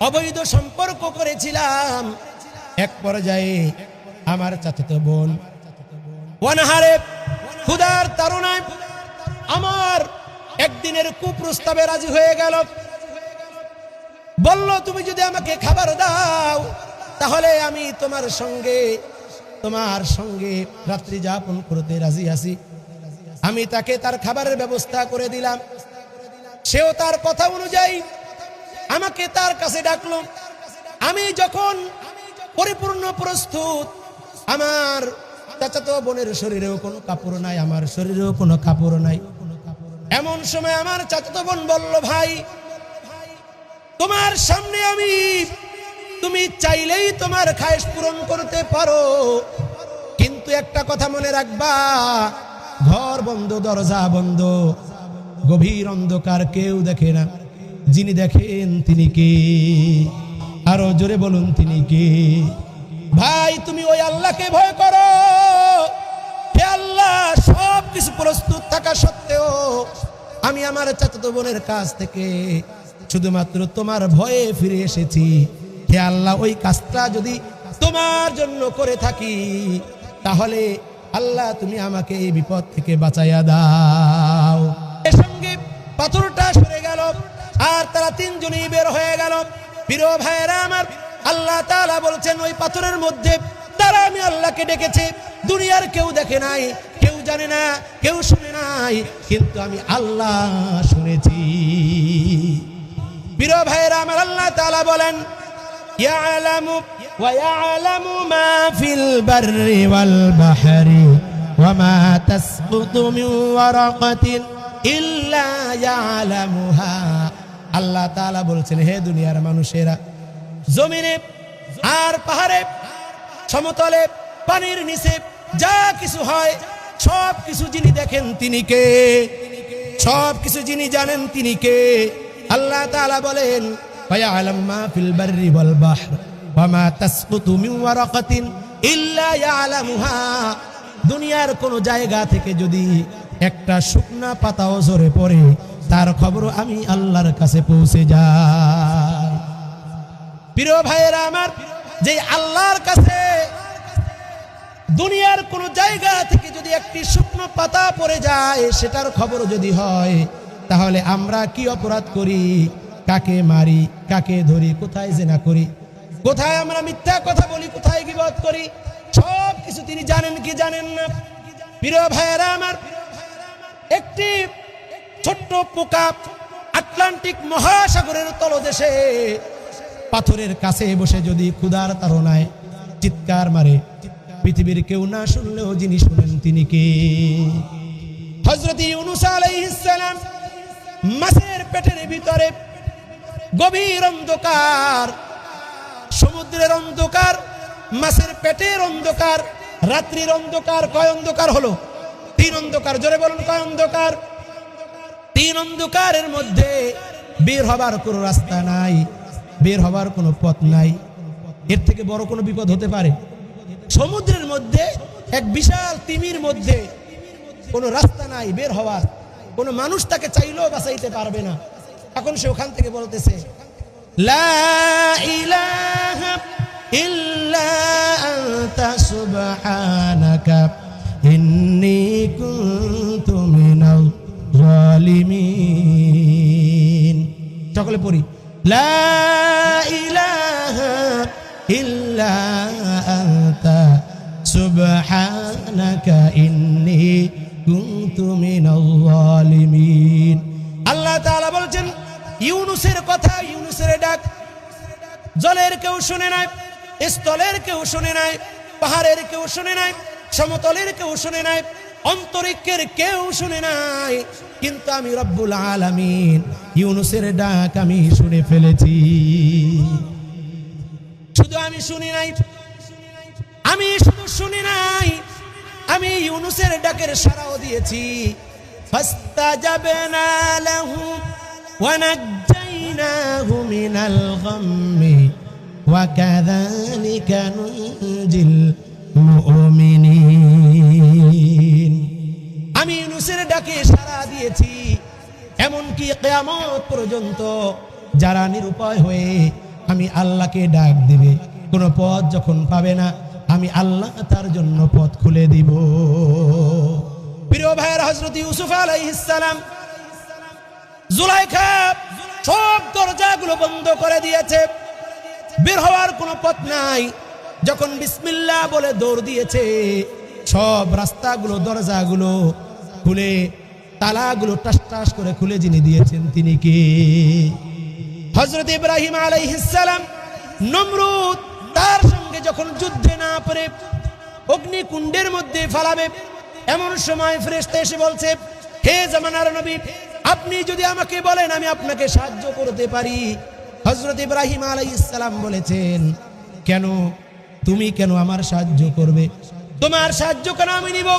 অবৈধ সম্পর্ক করেছিলাম। এক পর্যায়ে আমার চাচাতো বোন অনাহারে ক্ষুধার তাড়নায় আমার একদিনের কুপ্রস্তাবে রাজি হয়ে গেল। বলল, তুমি যদি আমাকে খাবার দাও, তাহলে আমি তোমার সঙ্গে রাত্রি যাপন করতে রাজি আছি। আমি তাকে তার খাবারের ব্যবস্থা করে দিলাম। সেও তার কথা অনুযায়ী আমাকে তার কাছে ডাকলো। আমি যখন পরিপূর্ণ প্রস্তুত, আমার চাচাতো বোনের শরীরেও কোনো কাপড় নাই, আমার শরীরেও কোনো কাপড় নাই। এমন সময় আমার চাচাতো বোন বলল, ভাই, তোমার সামনে আমি, তুমি চাইলেই তোমার খায়েশ পূরণ করতে পারো, কিন্তু একটা কথা মনে রাখবা, ঘর বন্ধ, দরজা বন্ধ, গভীর অন্ধকার, কেউ দেখে না। যিনি দেখেন তিনি কে? আরো জোরে বলুন, তিনি কে? ভাই, তুমি ওই আল্লাহকে ভয় করো। হে আল্লাহ, সব কিছু প্রস্তুত থাকা সত্ত্বেও আমি আমার চাচাতো বোনের কাছ থেকে শুধুমাত্র তোমার ভয়ে ফিরে এসেছি। হে আল্লাহ, ওই কাজটা যদি তোমার জন্য করে থাকি, তাহলে আল্লাহ তুমি আমাকে এই বিপদ থেকে বাঁচাইয়া দাও। এর সঙ্গে পাথরটা সরে গেল, আর তারা 3 জনই বের হয়ে গেল। প্রিয় ভাইয়েরা আমার, আল্লাহ তাআলা বলছেন, ওই পাথরের মধ্যে তারা আমি আল্লাহকে ডেকেছে। দুনিয়ার কেউ দেখে নাই, কেউ জানে না, কেউ শুনে নাই, কিন্তু আমি আল্লাহ শুনেছি। প্রিয় ভাইরা আমার, আল্লাহ তাআলা বলেন ইয়ালামু ওয়া ইয়ালামু মা ফিল বাররি ওয়াল বাহরি ওয়া মা তাসকুতু মিন ওয়ারাকাতিন ইল্লা ইয়ালামুহা। আল্লাহ তাআলা বলছেন, হে দুনিয়ার মানুষেরা, জমিনে আর পাহাড়ে, সমতলে, পানির নিচে যা কিছু হয় সব কিছু যিনি দেখেন তিনি কে? সব কিছু যিনি জানেন তিনি কে? আল্লাহ তাআলা বলেন ওয়ায়ালামু মা ফিল বাররি ওয়াল বাহর ওয়া মা তাসকুতু মিন ওয়ারাকাতিন ইল্লা ইয়ালামুহা। দুনিয়ার কোন জায়গা থেকে যদি একটা শুকনা পাতাও ঝরে পড়ে, তার খবর আমি আল্লাহর কাছে পৌঁছে যায়। প্রিয় ভাইয়েরা আমার, যে আল্লাহর কাছে দুনিয়ার কোন জায়গা থেকে যদি একটি শুকনো পাতা পড়ে যায়, সেটার খবর যদি হয়, তাহলে আমরা কি অপরাধ করি, কাকে মারি, কাকে ধরি, কোথায় জিনা করি, কোথায় আমরা মিথ্যা কথা বলি, কোথায় গীবত করি, সব কিছু তিনি জানেন কি জানেন না? প্রিয় ভাইয়েরা আমার, একটি ছোট্ট পোকা আটলান্টিক মহাসাগরের তলদেশে পাথরের কাছে বসে যদি ক্ষুধার তাড়নায় চিৎকার মারে, পৃথিবীর কেউ না শুনলেও যিনি শুনেন তিনি কে? হযরত ইউনূস আলাইহিস সালাম মাছের পেটের ভিতরে, গভীর অন্ধকার, সমুদ্রের অন্ধকার, মাছের পেটের অন্ধকার, রাত্রির অন্ধকার। কয় অন্ধকার হলো? 3 অন্ধকার। জোরে বলুন, কয় অন্ধকার? 3 অন্ধকারের মধ্যে বের হবার কোনো রাস্তা নাই, বের হবার কোনো পথ নাই। এর থেকে বড় কোনো বিপদ হতে পারে? সমুদ্রের মধ্যে এক বিশাল তিমির মধ্যে কোনো রাস্তা নাই বের হওয়ার, কোনো মানুষ তাকে চাইলেও বাঁচাইতে পারবে না। এখন সে ওখান থেকে বলতেছে, লা ইলাহা ইল্লা আনতা সুবহানাকা ইন্নী কুনতু মিনাল জালিমিন। সকলে পড়ি, লা ইলাহা ইল্লা আনতা সুবহানাকা ইন্নী কুনতু মিনাল জালিমিন। আল্লাহ তাআলা বলছেন, ইউনূসের কথা, ইউনূসের ডাক জলের কেউ শুনে নাই, স্থলের কেউ শুনে নাই, পাহাড়ের কেউ শুনে নাই, সমতলের কেউ শুনে নাই, অন্তরিক্ষের কেউ শুনে নাই, কিন্তু আমি রব্বুল আলামিন ইউনূসের ডাক আমি শুনে ফেলেছি। শুধু আমি শুনি নাই, আমি শুধু শুনি নাই, আমি ইউনূসের ডাকের সাড়াও দিয়েছি। ফাস্তাজাবনা লাহু ওয়া নাজ্জাইনাহু মিনাল গাম্মি ওয়া কাযালিকা নুনজিল মুমিনিন। আমি ইউনূসের ডাকে সাড়া দিয়েছি, এমনকি কিয়ামত পর্যন্ত যারা নিরুপায় হয়ে আমি আল্লাহকে ডাক দিবে, কোনো পথ যখন পাবে না, আমি আল্লাহ তার জন্য পথ খুলে দিব। প্রিয় ভাইয়ের, হযরত ইউসুফ আলাইহিস সালাম, জুলাইখা সব দরজাগুলো বন্ধ করে দিয়েছে, বের হওয়ার কোনো পথ নাই। যখন বিসমিল্লাহ বলে দৌড় দিয়েছে, সব রাস্তাগুলো, দরজাগুলো খুলে, তালাগুলো টাস টাস করে খুলে যিনি দিয়েছেন তিনি কে? হযরত ইব্রাহিম আলাইহিস সালাম, নমরুদ তার সঙ্গে যখন যুদ্ধে না পারে অগ্নিকুণ্ডের মধ্যে ফেলাবে, এমন সময় ফেরেশতা এসে বলছে, হে জামানার নবী, আপনি যদি আমাকে বলেন আমি আপনাকে সাহায্য করতে পারি। হযরত ইব্রাহিম আলাইহিস সালাম বলেছেন, কেন? তুমি কেন আমার সাহায্য করবে? তোমার সাহায্য কেন আমি নিব?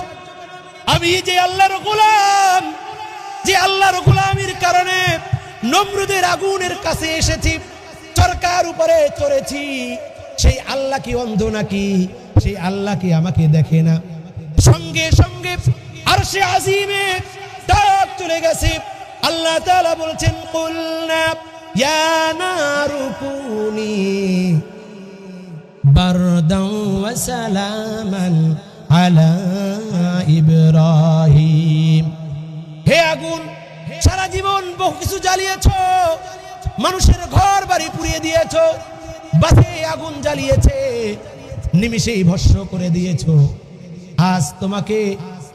আমি যে আল্লাহর গোলাম, যে আল্লাহর গোলামির কারণে নমরুদের আগুনের কাছে এসেছি, চরকার উপরে চড়েছি, সেই আল্লাহ কি অন্ধ নাকি? সেই আল্লাহ কি আমাকে দেখে না? সঙ্গে সঙ্গে আরশে আজিমে ডাক চলে গেছে। আল্লাহ তাআলা বলছেন, কুলনা ইয়া নারু কুনি বারদান ওয়া সালামান আলা ইব্রাহিম। হে আগুন, সারা জীবন বহু কিছু জ্বালিয়েছো, মানুষের ঘর বাড়ি পুড়িয়ে দিয়েছো, বাসে আগুন জ্বালিয়েছে, নিমিষেই ভস্ম করে দিয়েছো। আজ তোমাকে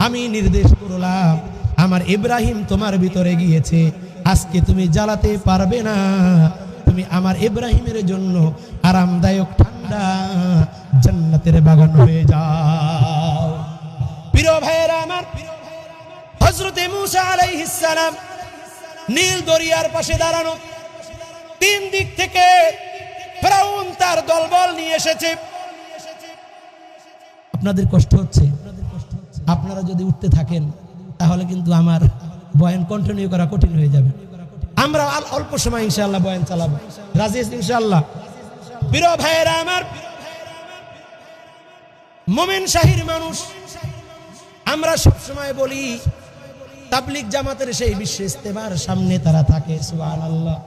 আমি নির্দেশ করলাম আমার ইব্রাহিম তোমার ভিতরে গিয়েছে, আজকে তুমি জ্বালাতে পারবে না। তুমি আমার ইব্রাহিমের জন্য আরামদায়ক ঠান্ডা জান্নাতের বাগান হয়ে যাও। প্রিয় ভাইয়েরা আমার, হযরতে মূসা আলাইহিস সালাম নীল দরিয়ার পাশে দাঁড়ানো, তিন দিক থেকে ফিরআউন তার দলবল নিয়ে এসেছে। আপনাদের কষ্ট হচ্ছে, আপনারা যদি উঠতে থাকেন তাহলে কিন্তু আমার বয়ান কন্টিনিউ করা কঠিন হয়ে যাবে। আমরা অল্প সময় ইনশাআল্লাহ বয়ান চালাবো, রাজি আছি ইনশাআল্লাহ? প্রিয় ভাইয়েরা আমার, মুমিন শাহীর মানুষ, আমরা সব সময় বলি তাবলীগ জামাতের সেই বিশ্ব ইস্তেমার সামনে তারা থাকে, সুবহানাল্লাহ।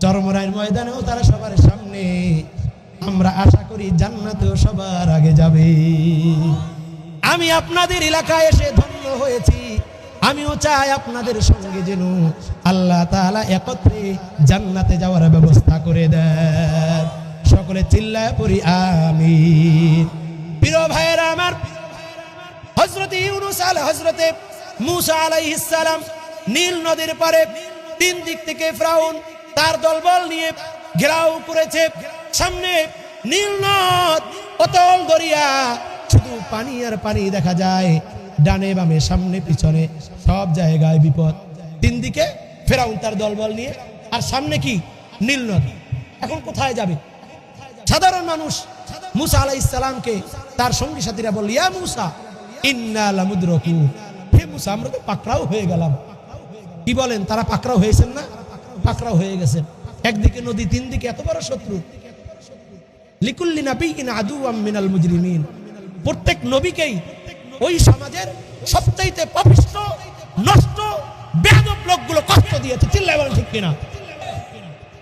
চরমরাইয়ের ময়দানেও তারা সবার সামনে। আমরা আশা করি জান্নাতেও সবার আগে যাবে। আমি আপনাদের এলাকায় এসে ধন্য হয়েছি, আমিও চাই আপনাদের সঙ্গে যেন আল্লাহ তাআলা একত্রে জান্নাতে যাওয়ার ব্যবস্থা করে দেন। সকলে চিল্লায় পড়ি আমিন। প্রিয় ভাইয়েরা আমার, হযরতে ইউনূস হযরতে মূসা আলাইহিস সালাম নীল নদীর পারে, তিন দিক থেকে ফিরআউন তার দলবল নিয়ে ঘেরাও করেছে। সামনে নীল নদ, অতল দরিয়া, শুধু পানি আর পানি দেখা যায়, ডানে বামে সামনে পিছনে সব জায়গায় বিপদ। তিন দিকে ফিরআউন তার দলবল নিয়ে, আর সামনে কি? নীল নদী। এখন কোথায় যাবে? সাধারণ মানুষ মূসা আলাইহিস সালামকে তার সঙ্গী সাথীরা বলল, ইয়া মূসা ইন্না লামুদরাকুন, হে মূসা আমরা তো পাকড়াও হয়ে গেলাম। কি বলেন? তারা পাকড়াও হয়েছেন না? পাকড়াও হয়ে গেছেন। একদিকে নদী, তিন দিকে এত বড় শত্রু। লিকুল্লি নাবিয়্যিন আদুওয়াম মিনাল মুজরিমিন, প্রত্যেক নবীকেই ওই সমাজের সবচাইতে পাপিষ্ঠ, নষ্ট, বেয়াদব লোকগুলো কষ্ট দিয়েছে। চিল্লায় বলেন ঠিক কিনা?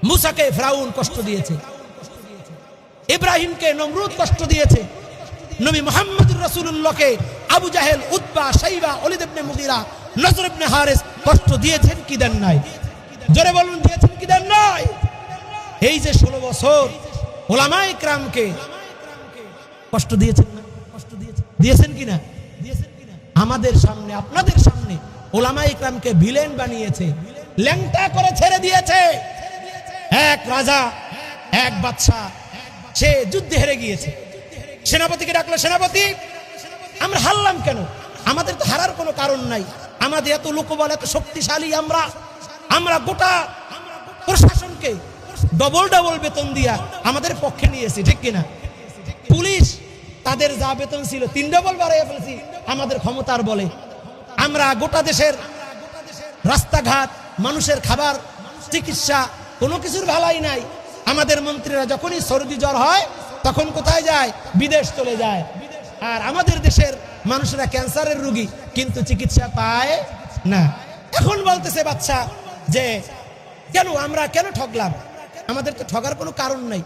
মূসাকে ফিরআউন কষ্ট দিয়েছে, ইব্রাহিমকে নমরুদ কষ্ট দিয়েছে, নবী মুহাম্মদুর রাসূলুল্লাহকে আবু জাহেল, উতবা, শাইবা, ওলীদ ইবনে মুগীরা, নজর ইবনে হারিস কষ্ট দিয়েছেন কি দেন নাই? জোরে বলুন, দিয়েছেন কি দেন নাই? এই যে 16 বছর উলামায়ে কিরামকে কষ্ট দিয়েছেন না? দিয়েছেন কিনা? আমাদের সামনে, আপনাদের সামনে উলামায়ে কিরামকে ভিলেন বানিয়েছে, ল্যাংটা করে ছেড়ে দিয়েছে। এক রাজা, এক বাদশা, সে যুদ্ধে হেরে গিয়েছে। সেনাপতিকে ডাকলো, সেনাপতি আমরা হারলাম কেন? আমাদের তো হারার কোনো কারণ নাই, আমাদের এত লোকবল, এত শক্তিশালী, আমরা গোটা প্রশাসনকে ডবল ডবল বেতন দিয়া আমাদের পক্ষে নিয়েছি, ঠিক কিনা? পুলিশ তাদের যা বেতন ছিল 3 ডবল বাড়াইয়া ফেলেছি আমাদের ক্ষমতার বলে। আমরা গোটা দেশের রাস্তাঘাট, মানুষের খাবার, চিকিৎসা, কোনো কিছুর ভালাই নাই। আমাদের মন্ত্রীরা যখনই সর্দি জ্বর হয় তখন কোথায় যায়? বিদেশ চলে যায়। আর আমাদের দেশের মানুষেরা ক্যান্সারের রোগী, কিন্তু চিকিৎসা পায় না। এখন বলতেছে বাচ্চা যে কেন আমরা কেন ঠকলাম? আমাদের তো ঠকার কোনো কারণ নাই।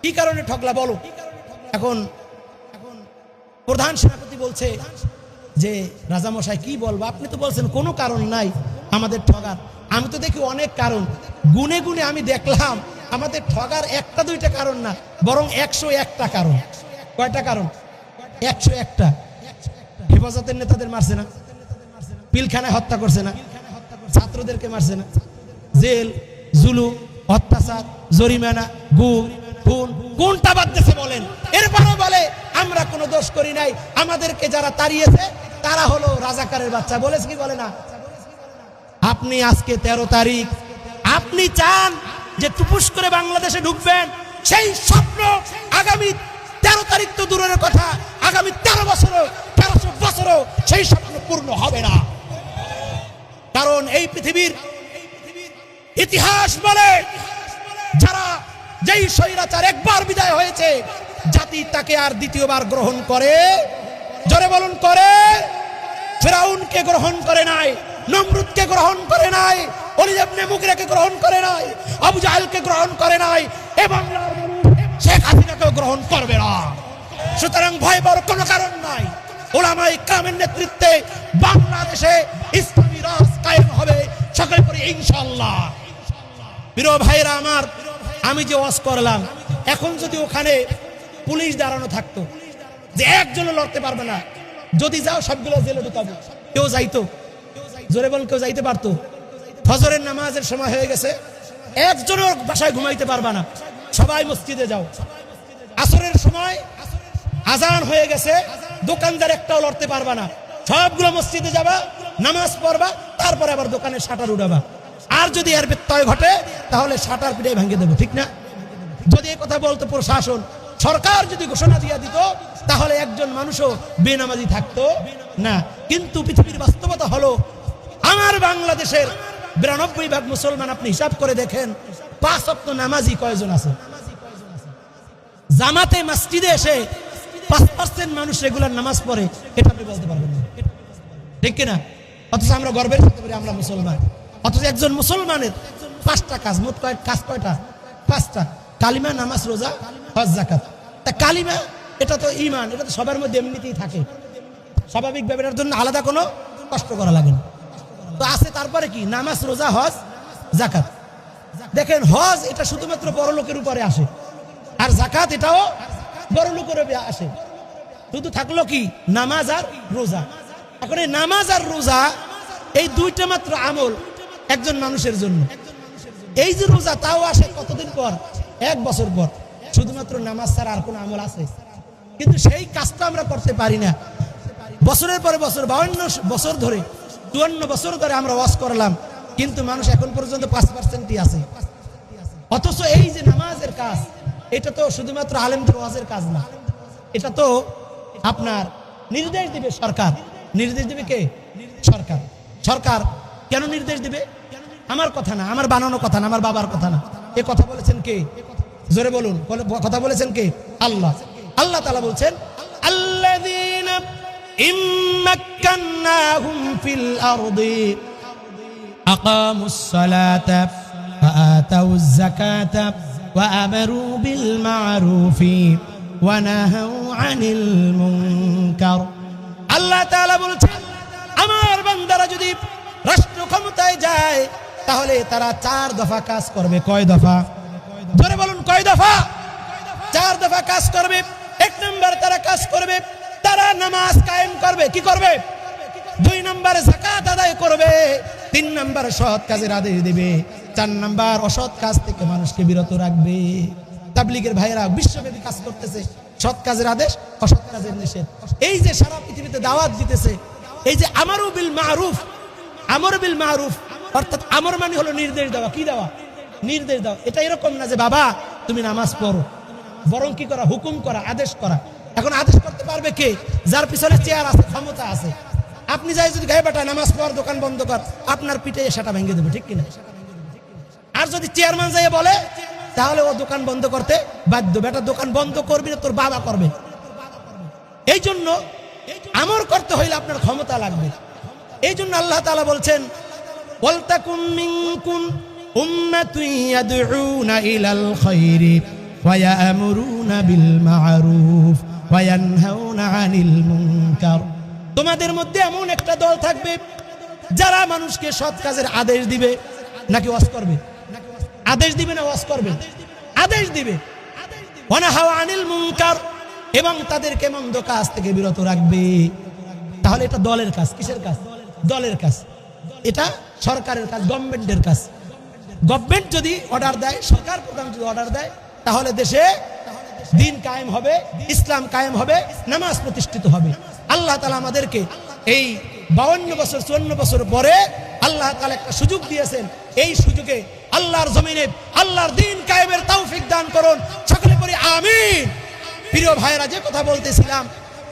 কি কারণে ঠকলা বলো? এখন প্রধান সেনাপতি বলছে যে রাজামশাই কি বলবো, আপনি তো বলছেন কোনো কারণ নাই আমাদের ঠগার। আমি তো দেখি অনেক কারণ, গুনে গুনে আমি দেখলাম আমাদের ঠগার 1টা 2টা কারণ না, বরং 101টা কারণ। কয়টা কারণ? 101টা। হেফাজতের নেতাদের মারছে না, পিলখানায় হত্যা করছে না, ছাত্রদেরকে মারছে না, জেল, জুলুম, অত্যাচার, জরিমানা, গুম, খুন, কোনটা বাদ দিয়েছে বলেন? এরপরে বলে আমরা কোনো দোষ করি নাই, আমাদেরকে যারা তাড়িয়েছে তারা হলো রাজাকারের বাচ্চা। বলেছে কি বলে না? আপনি আজকে 13 তারিখ, আপনি চান যে টুপুস করে বাংলাদেশে ঢুকবেন, সেই স্বপ্ন আগামী 13 তারিখ তো দূরের কথা, আগামী 13 বছরও সেই স্বপ্ন পূর্ণ হবে না। কারণ এই পৃথিবীর ইতিহাস বলে যারা, যেই স্বৈরাচার একবার বিদায় হয়েছে, জাতি তাকে আর দ্বিতীয়বার গ্রহণ করে। জোরে বলুন, করে? ফিরআউনকে গ্রহণ করে নাই, নমরুদকে গ্রহণ করে নাই, ওলীদ ইবনে মুগীরাকে গ্রহণ করে নাই, আবু জাহেলকে গ্রহণ করে নাই, এবং শেখ হাসিনাকেও গ্রহণ করবে না। সুতরাং ভয় পাওয়ার কোনো কারণ নাই। উলামায়ে কিরামের নেতৃত্বে বাংলাদেশে ইসলামী রাজ কায়েম হবে, সকলে পড়ি ইনশাআল্লাহ। প্রিয় ভাইরা আমার, আমি যে ওয়াজ করলাম, এখন যদি ওখানে পুলিশ দাঁড়ানো থাকতো যে একজনও লড়তে পারবে না, যদি যাও সবগুলো জেলে ঢুকাবো। কেউ যাইতো? জোরে বল, কেউ যাইতে পারতো? ফজরের নামাজের সময় হয়ে গেছে, একজনের বাসায় ঘুমাইতে পারবা না, সবাই মসজিদে যাও। আসরের সময় আজান হয়ে গেছে, দোকানদার একটাও লড়তে পারবা না, সবগুলো মসজিদে যাবা, নামাজ পড়বা, তারপরে আবার দোকানের শাটার উঠাবা। আর যদি এর ব্যত্যয় ঘটে তাহলে শাটার পিটাই ভেঙে দেবো, ঠিক না? যদি এই কথা বলতো প্রশাসন, সরকার যদি ঘোষণা দিয়ে দিত, তাহলে একজন মানুষও বেনামাজি থাকতো না। কিন্তু পৃথিবীর বাস্তবতা হলো, আমার বাংলাদেশের 92% মুসলমান, আপনি হিসাব করে দেখেন 5 ওয়াক্ত নামাজি কয়জন আছে? জামাতে মসজিদে এসে 5% মানুষ রেগুলার নামাজ পড়ে, এটা আপনি বলতে পারবেন না, ঠিক কিনা? অথচ আমরা গর্বের সাথে বলি আমরা মুসলমান। অথচ একজন মুসলমানের 5টা কাজ, মোট কাজ কয়টা? 5টা। কালিমা, নামাজ, রোজা, হজ, যাকাত। তা কালিমা এটা তো ঈমান, এটা তো সবার মধ্যে এমনিতেই থাকে, স্বাভাবিকভাবে এটার জন্য আলাদা কোনো কষ্ট করা লাগে না। তো আছে তারপরে কি? নামাজ, রোজা, হজ, যাকাত। দেখেন, হজ এটা শুধুমাত্র বড় লোকের উপরে আসে, আর যাকাত এটাও বড় লোকের উপরে আসে। শুধু থাকলো কি? নামাজ আর রোজা। এখন এই নামাজ আর রোজা, এই দুইটা মাত্র আমল একজন মানুষের জন্য। এই যে রোজা, তাও আসে কতদিন পর? 1 বছর পর। শুধুমাত্র নামাজ ছাড়া আর কোন আমল আছে? কিন্তু সেই কাজটা আমরা করতে পারি না। বছরের পরে বছর, 52 বছর ধরে, 54 বছর ধরে আমরা ওয়াজ করলাম, কিন্তু মানুষ এখন পর্যন্ত 5%ই আছে। অথচ এই যে নামাজের কাজ, এটা তো শুধুমাত্র আলেমদের ওয়াজের কাজ না, এটা তো আপনার নির্দেশ দিবে সরকার। নির্দেশ দিবে কে? সরকার। সরকার কেন নির্দেশ দিবে? আমার কথা না, আমার বানানো কথা না, আমার বাবার কথা না। এ কথা বলেছেন কে? জোরে বলুন, কথা বলেছেন কে? আল্লাহ। আল্লাহ তাআলা বলছেন, আল্লাযীনা ইম্মাক্কান্নাহুম ফিল আরদি আকামুস সালাতা ওয়া আতাউয যাকাতা ওয়া আমারু বিল মা'রুফি ওয়া নাহাউ আনিল মুনকার। আল্লাহ তাআলা বলছেন, আমার বান্দারা যদি রাষ্ট্র ক্ষমতায় যায়, তাহলে তারা 4 দফা কাজ করবে। কয় দফা? ধরে বলুন, কয় দফা? 4 দফা কাজ করবে। 1 নম্বর তারা কাজ করবে, তারা নামাজ কায়েম করবে। কি করবে? 2 নম্বরে যাকাত আদায় করবে। 3 নম্বরে সৎ কাজের আদেশ দিবে। 4 নম্বর অসৎ কাজ থেকে মানুষকে বিরত রাখবে। তাবলীগের ভাইয়েরা বিশ্বব্যাপী কাজ করতেছে, সৎ কাজের আদেশ, অসৎ কাজের নিষেধ। এই যে সারা পৃথিবীতে দাওয়াত দিতেছে, এই যে আমারু বিল মা'রুফ, আমর বিল মা'রুফ, অর্থাৎ আমর মানে হলো নির্দেশ দেওয়া। কি দেওয়া? নির্দেশ দাও। এটা এরকম না যে বাবা তুমি নামাজ পড়ো, বরং কি করা? হুকুম করা, আদেশ করা। এখন আদেশ করতে পারবে কে? যার পিছনে চেয়ার আছে, ক্ষমতা আছে। আপনি যাই যদি গায়ে বেটা নামাজ পড়, দোকান বন্ধ কর, আপনার পিঠে সেটা ভেঙে দেবে, ঠিক কিনা? আর যদি চেয়ারম্যান যাই বলে, তাহলে ও দোকান বন্ধ করতে বাধ্য। বেটা দোকান বন্ধ করবি না, তোর বাবা করবে। এই জন্য আমর করতে হইলে আপনার ক্ষমতা লাগবে। এই জন্য আল্লাহ তাআলা বলছেন, ওয়ালতাকুম মিনকুম উম্মাতুন ইয়াদউনা ইলাল খায়রি ওয়া ইয়া'মুরুনা বিল মা'রুফ ওয়া ইয়ানহাউনা আনিল মুনকার। তোমাদের মধ্যে এমন একটা দল থাকবে যারা মানুষকে সৎ কাজের আদেশ দিবে। নাকি ওয়াজ করবে? আদেশ দিবে না ওয়াজ করবে? আদেশ দিবে। ওয়া নাহাউ আনিল মুনকার, এবং তাদেরকে মন্দ কাজ থেকে বিরত রাখবে। তাহলে এটা দলের কাজ। কিসের কাজ? দলের কাজ। এটা সরকারের কাজ, গভর্নমেন্টের কাজ। গভর্নমেন্ট যদি অর্ডার দেয়, সরকার প্রধান যদি অর্ডার দেয়, তাহলে দেশে দিন কায়েম হবে, ইসলাম কায়েম হবে, নামাজ প্রতিষ্ঠিত হবে। আল্লাহ তাআলা আমাদেরকে এই 52 বছর 54 বছর পরে আল্লাহ তাআলা একটা সুযোগ দিয়েছেন। এই সুযোগে আল্লাহর জমিনে আল্লাহর দিন কায়েমের তৌফিক দান করুন। সকলে পড়ি আমিন। প্রিয় ভাইরা, যে কথা বলতেছিলাম,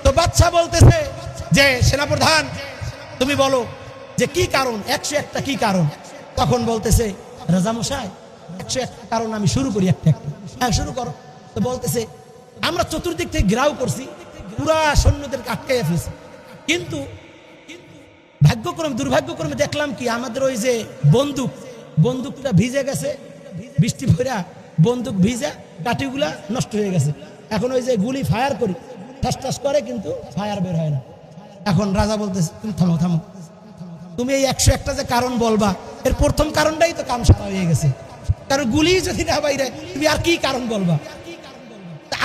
তো বাদশা বলতেছে যে সেনাপ্রধান তুমি বলো যে কি কারণ, 101টা কি কারণ? তখন বলতেছে, রাজামশাই 101টা কারণ আমি শুরু করি একটা একটা। হ্যাঁ, শুরু করো। তো বলতেছে, আমরা চতুর্দিক থেকে ঘেরাও করছি, পুরা সৈন্যদেরকে আটকাইয়া ফেলছি, কিন্তু ভাগ্যক্রমে দুর্ভাগ্যক্রমে দেখলাম কি, আমাদের ওই যে বন্দুকটা ভিজে গেছে, বৃষ্টি ভরা বন্দুক ভিজা, কাঠিগুলা নষ্ট হয়ে গেছে। এখন ওই যে গুলি ফায়ার করি, ঠাস ঠাস করে, কিন্তু ফায়ার বের হয় না। এখন রাজা বলতেছে, তুমি থামো থামো, তুমি এই 101টা যে কারণ বলবা, এর প্রথম কারণটাই তো কাম সারা হয়ে গেছে। কারণ গুলি যদি না বাইরে, তুমি আর কি কারণ বলবা?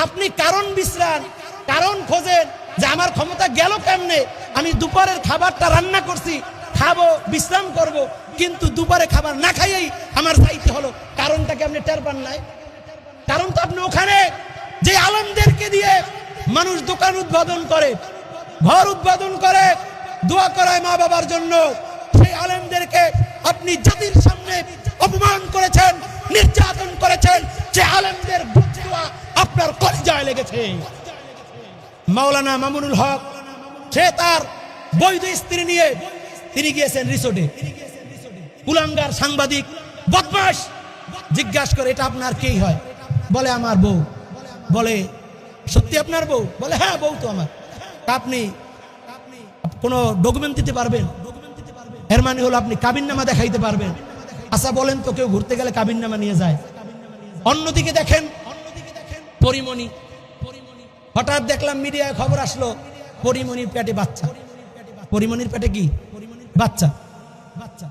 আপনি কারণ বিশ্রান, কারণ খোঁজেন, যে আমার ক্ষমতা গেল কেমনে, আমি দুপুরের খাবারটা রান্না করছি, খাবো, বিশ্রাম করব, কিন্তু দুপুরে খাবার না খাইয়েই আমার যাইতে হলো। কারণটাকে আপনি টের পান নাই? কারণ তো আপনি ওখানে যে আলেমদেরকে দিয়ে মানুষ দোকান উদ্বোধন করে, ঘর উদ্বোধন করে, দোয়া করায় মা বাবার জন্য, সেই আলেমদেরকে আপনি জাতির সামনে অপমান করেছেন, নির্যাতন করেছেন। যে আলেমদের বদদুয়া আপনার কলিজায় লেগেছে। মাওলানা মামুনুল হক, সে তার বৈধ স্ত্রী নিয়ে তিনি গিয়েছেন রিসোর্টে। কুলাঙ্গার সাংবাদিক বদমাশ জিজ্ঞাসা করে, এটা আপনার কে হয়? বলে আমার বউ। বলে সত্যি আপনার বউ? বলে হ্যাঁ, বউ তো আমার। আপনি কোনো ডকুমেন্ট দিতে পারবেন? এর মানে হলো আপনি কাবিননামা দেখাইতে পারবেন? আচ্ছা বলেন তো, কেউ ঘুরতে গেলে কাবিননামা নিয়ে যায়? অন্যদিকে দেখেন পরিমণি, হঠাৎ দেখলাম মিডিয়ায় খবর আসলো পরিমণির পেটে বাচ্চা। পরিমণির পেটে কি বাচ্চা?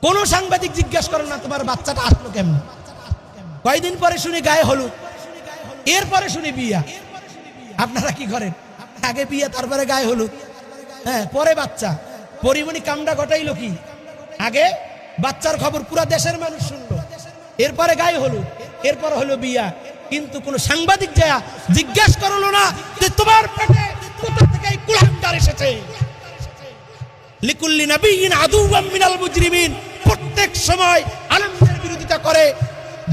কোন সাংবাদিক জিজ্ঞাসা করেন না তোমার বাচ্চাটা আসলো কেমন? কয়দিন পরে শুনি গায়ে হলুদ, এরপরে শুনি বিয়া। আপনারা কি করেন? আগে বিয়ে, তারপরে গায়ে হলুদ, হ্যাঁ, পরে বাচ্চা। পরিমণি কামটা ঘটাইলো কি? আগে বাচ্চার খবর পুরা দেশের মানুষ শুনলো, এরপরে গায়ে হলুদ, এরপর হলো বিয়া। কিন্তু কোন সাংবাদিক যা জিজ্ঞাসা করলো না যে তোমার পেটে কোথা থেকে এই কুলাঙ্গার এসেছে। লিকুল্লি নাবিয়্যিন আদুওয়াম মিনাল মুজরিমিন, প্রত্যেক সময় আলেমদের বিরোধিতা করে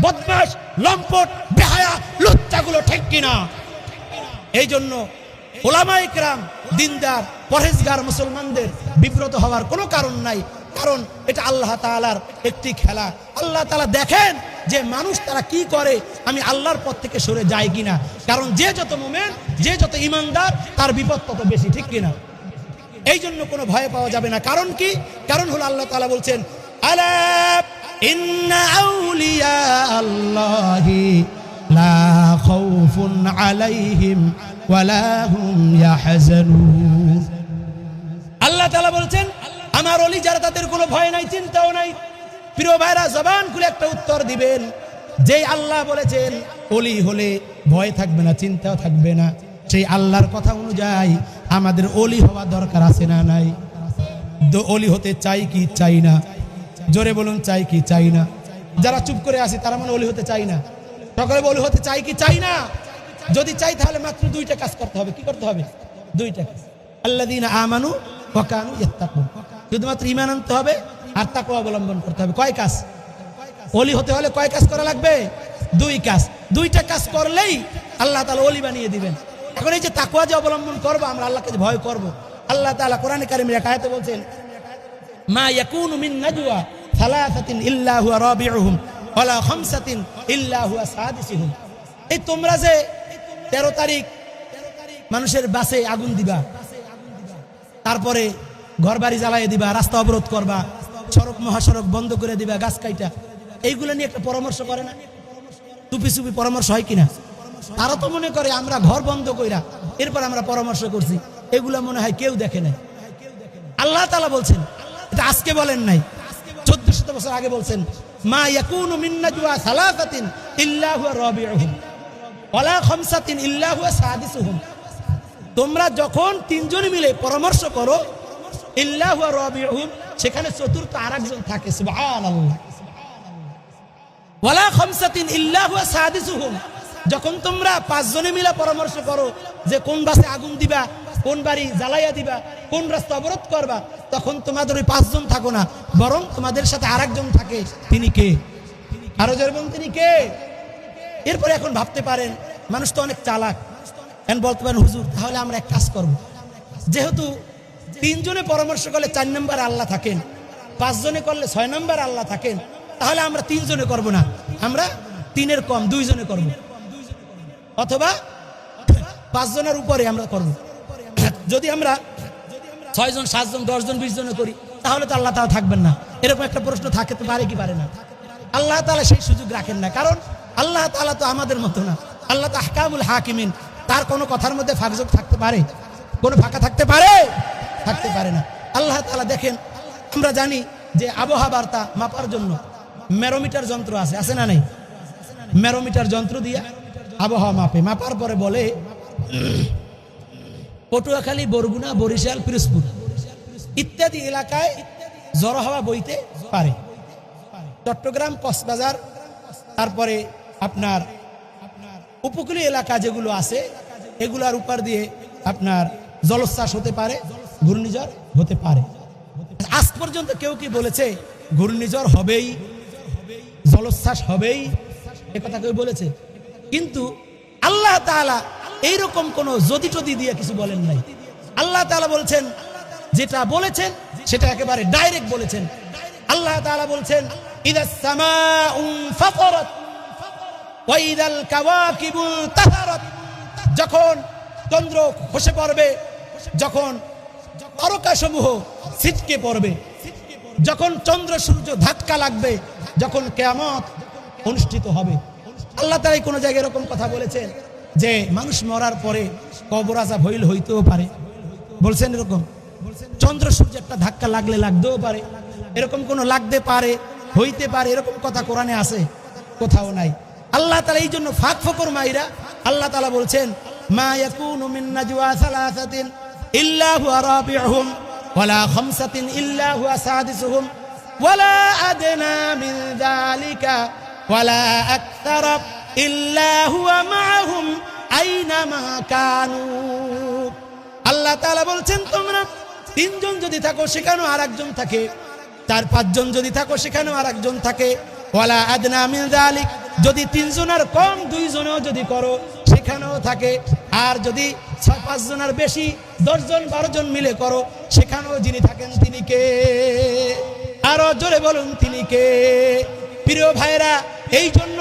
বদমাশ, লম্পট, বেহায়া, লজ্জাগুলো ঠিক কিনা? এই জন্য ওলামায়ে কেরাম, দিনদার, পরহেজগার মুসলমানদের বিব্রত হওয়ার কোনো কারণ নাই। কারণ এটা আল্লাহ তাআলার একটি খেলা। আল্লাহ তাআলা দেখেন যে মানুষ তারা কি করে, আমি আল্লাহর পথ থেকে সরে যাই কিনা। কারণ যে যত মুমিন, যে যত ঈমানদার, তার বিপদ তত বেশি, ঠিক কিনা? এই জন্য কোনো ভয় পাওয়া যাবে না। কারণ কি? কারণ হলো আল্লাহ তাআলা বলছেন, আলা ইন্না আউলিয়া আল্লাহি লা খাউফুন আলাইহিম ওয়ালা হুম ইয়াহজানুন। আল্লাহ তাআলা বলছেন আমার ওলি যারা, তাদের কোনো ভয় নাই, চিন্তাও নাই। প্রিয় ভাইরা, জবান খুলে একটা উত্তর দিবেন, যেই আল্লাহ বলেছেন ওলি হলে ভয় থাকবে না, চিন্তাও থাকবে না, সেই আল্লাহর কথা অনুযায়ী আমাদের ওলি হওয়া দরকার আছে না নাই? ওলি হতে চাই কি চাই না? জোরে বলুন, চাই কি চাই না? যারা চুপ করে আছে তারা মানে ওলি হতে চাই না। সকলে ওলি হতে চাই কি চাই না? যদি চাই তাহলে মাত্র দুইটা কাজ করতে হবে। কি করতে হবে? দুইটা কাজ। আল্লাযীনা আমানু ওয়া কানু ইয়াত্তাকুন, শুধুমাত্র ঈমান আনতে হবে আর তাকওয়া অবলম্বন করতে হবে। কয় কাজ? ওলি হতে হলে কয় কাজ করা লাগবে? দুই কাজ। দুইটা কাজ করলেই আল্লাহ তাআলা ওলি বানিয়ে দিবেন। এখন এই যে তাকওয়া যে অবলম্বন করব, আমরা আল্লাহকে যে ভয় করব, আল্লাহ তাআলা কোরআনে কারীমের এক আয়াতে বলছেন, মা ইয়াকুনু মিন নাজওয়া সালাসাতিন ইল্লা হুয়া রাবিউহুম ওয়ালা খামসাতিন ইল্লা হুয়া সাদিসুহুম। এই তোমরা যে 13 তারিখ মানুষের বাসে আগুন দিবা, তারপরে ঘর বাড়ি জ্বালাইয়ে দিবা, রাস্তা অবরোধ করবা, সড়ক মহাসড়ক বন্ধ করে দিবা, গাছ কাইটা, এইগুলো নিয়ে একটা পরামর্শ করে না? টুপি সুপি পরামর্শ হয় কিনা? তারা তো মনে করে আমরা ঘর বন্ধ কইরা এরপর আমরা পরামর্শ করছি, এগুলা মনে হয় কেউ দেখে নাই। আল্লাহ তাআলা বলছেন, এটা আজকে বলেন নাই, 1400 বছর আগে বলছেন, মা ইয়াকুনু মিন নাজওয়া সালাসাতিন ইল্লা হুয়া রাবিউহুম ওয়ালা খামসাতিন ইল্লা হুয়া সাদিসুহুম। তোমরা যখন তিনজন মিলে পরামর্শ করো, ইল্লা হুয়া রাবিউহুম, সেখানে চতুর্থ আরেকজন থাকে, সুবহানাল্লাহ। ওয়ালা খামসাতিন ইল্লা হুয়া সাদিসুহুম, যখন তোমরা 5 জনে মিলে পরামর্শ করো যে কোন বাসে আগুন দিবা, কোন বাড়ি জ্বালাইয়া দিবা, কোন রাস্তা অবরোধ করবা, তখন তোমাদের ওই 5 জন থাকো না, বরং তোমাদের সাথে আরেকজন থাকে। তিনি কে? আরো জোরে বলুন, তিনি কে? এরপরে এখন ভাবতে পারেন, মানুষ তো অনেক চালাক, এখন বলতে পারেন, হুজুর তাহলে আমরা এক কাজ করব, যেহেতু 3 জনে পরামর্শ করলে 4 নম্বরে আল্লাহ থাকেন, 5 জনে করলে 6 নম্বরে আল্লাহ থাকেন, তাহলে আমরা 3 জনে করব না, আমরা 3-এর কম 2 জনে করব, অথবা 5 জনের উপরে আমরা করব। যদি আমরা 6 জন 7 জন 10 জন 20 জনে করি, তাহলে তো আল্লাহ তাআলা থাকবেন না। এরকম একটা প্রশ্ন থাকতে পারে কি পারে না? আল্লাহ তাআলা সেই সুযোগ রাখেন না, কারণ আল্লাহ তাআলা তো আমাদের মতো না। আল্লাহ তো আহকামুল হাকিমিন, তার কোনো কথার মধ্যে ফাঁকযোগ থাকতে পারে? কোনো ফাঁকা থাকতে পারে? থাকতে পারে না। আল্লাহ তাআলা দেখেন, আমরা জানি যে আবহাওয়া বার্তা মাপার জন্য ম্যারোমিটার যন্ত্র আছে, আছে না নাই? ম্যারোমিটার যন্ত্র দিয়ে আবহাওয়া মাপে, মাপার পরে বলে পটুয়াখালী, বরগুনা, বরিশাল, পিরোজপুর ইত্যাদি এলাকায় ঝড়ো হাওয়া বইতে পারে। চট্টগ্রাম, কক্সবাজার, তারপরে আপনার উপকূলীয় এলাকা যেগুলো আছে এগুলার উপর দিয়ে আপনার জলোচ্ছ্বাস হতে পারে, ঘূর্ণিঝড় হতে পারে। আজ পর্যন্ত কেউ কি বলেছে ঘূর্ণিঝড় হবেই, জলোচ্ছ্বাস হবেই? এ কথা কেউ বলেছে? কিন্তু আল্লাহ তাআলা এইরকম কোন যদি টদি দিয়ে কিছু বলেন নাই। আল্লাহ তাআলা বলছেন, যেটা বলেছেন সেটা একেবারে ডাইরেক্ট বলেছেন। আল্লাহ তাআলা বলছেন, ইদাস সামাউ ফাতারাত ওয়া ইদাল কাওয়াকিবু তাহারাত, যখন চন্দ্র খসে পড়বে, যখন তারকাসমূহ ছিটকে পড়বে, যখন চন্দ্র সূর্য ধাক্কা লাগবে, যখন কিয়ামত অনুষ্ঠিত হবে। আল্লাহ তাআলা কোন জায়গায় এরকম কথা বলেছেন যে মানুষ মরার পরে কবর আযাব হইতেও পারে? বলছেন এরকম? চন্দ্র সূর্য একটা ধাক্কা লাগতেও পারে, এরকম কোন লাগতে পারে, হইতে পারে, এরকম কথা কোরআনে আছে? কোথাও নাই। আল্লাহ তাআলা এই জন্য ফাঁক ফকর মাইরা আল্লাহ তাআলা বলছেন, মা ইয়াকুনু মিন নাজওয়া সালাসাতিন ইল্লা হুয়া রাবিউহুম ওয়ালা খামসাতিন ইল্লা হুয়া সাদিসুহুম ওয়ালা আদনা মিন যালিকা ওয়ালা আকতারা ইল্লা হুয়া মাআহুম আইনামা কানু। আল্লাহ তাআলা বলছেন, তোমরা তিনজন যদি থাকো সেখানেও আরেকজন থাকে, 4-5 যদি থাকো সেখানেও আরেকজন থাকে, ওয়ালা আদনা মিন যালিক, যদি 3 জনের কম 2 জনেও যদি করো সেখানেও থাকে, আর যদি 6-5 জনের বেশি 10 জন 12 জন মিলে করো সেখানেও যিনি থাকেন তিনি কে? আরো জোরে বলুন, তিনি কে? প্রিয় ভাইরা, এই জন্য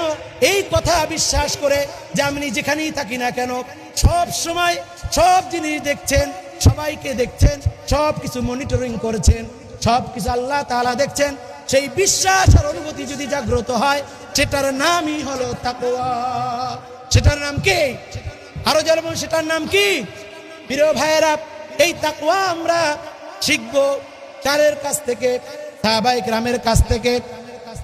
এই কথা বিশ্বাস করে যে আমি যেখানেই থাকি না কেন সব সময় সব জিনিস দেখছেন, সবাইকে দেখছেন, সব কিছু মনিটরিং করেছেন, সব কিছু আল্লাহ তাআলা দেখছেন, সেই বিশ্বাস আর অনুভূতি যদি জাগ্রত হয় সেটার নামই হলো তাকওয়া। সেটার নাম কি? আরো যারা বলুন, সেটার নাম কি? প্রিয় ভাইয়েরা, এই তাকওয়া আমরা শিখবো কারের কাছ থেকে? সাহাবায়ে কেরামের কাছ থেকে।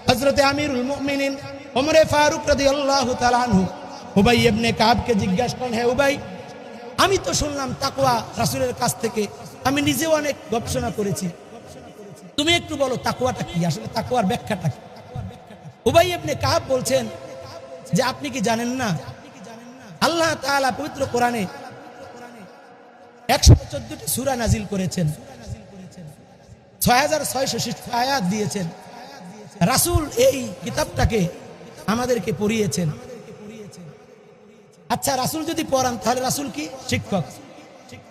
হযরতে আমিরুল মুমিনিন ওমরে ফারুক রাদিয়াল্লাহু তাআলা আনহু উবাই ইবনে কাবকে জিজ্ঞাসা করেন, হে উবাই, আমি তো শুনলাম তাকওয়া রাসূলের কাছ থেকে, আমি নিজেও অনেক গবেষণা করেছি, তুমি একটু বলো তাকওয়াটা কি, আসলে তাকওয়ার ব্যাখ্যাটা কি? উবাই ইবনে কাব বলছেন যে আপনি কি জানেন না আল্লাহ তাআলা পবিত্র কোরআনে 114টি সূরা নাজিল করেছেন, 6660 আয়াত দিয়েছেন। রাসূল এই কিতাবটাকে আমাদেরকে পড়িয়েছেন। আচ্ছা, রাসূল যদি পড়ান তাহলে রাসূল কি? শিক্ষক,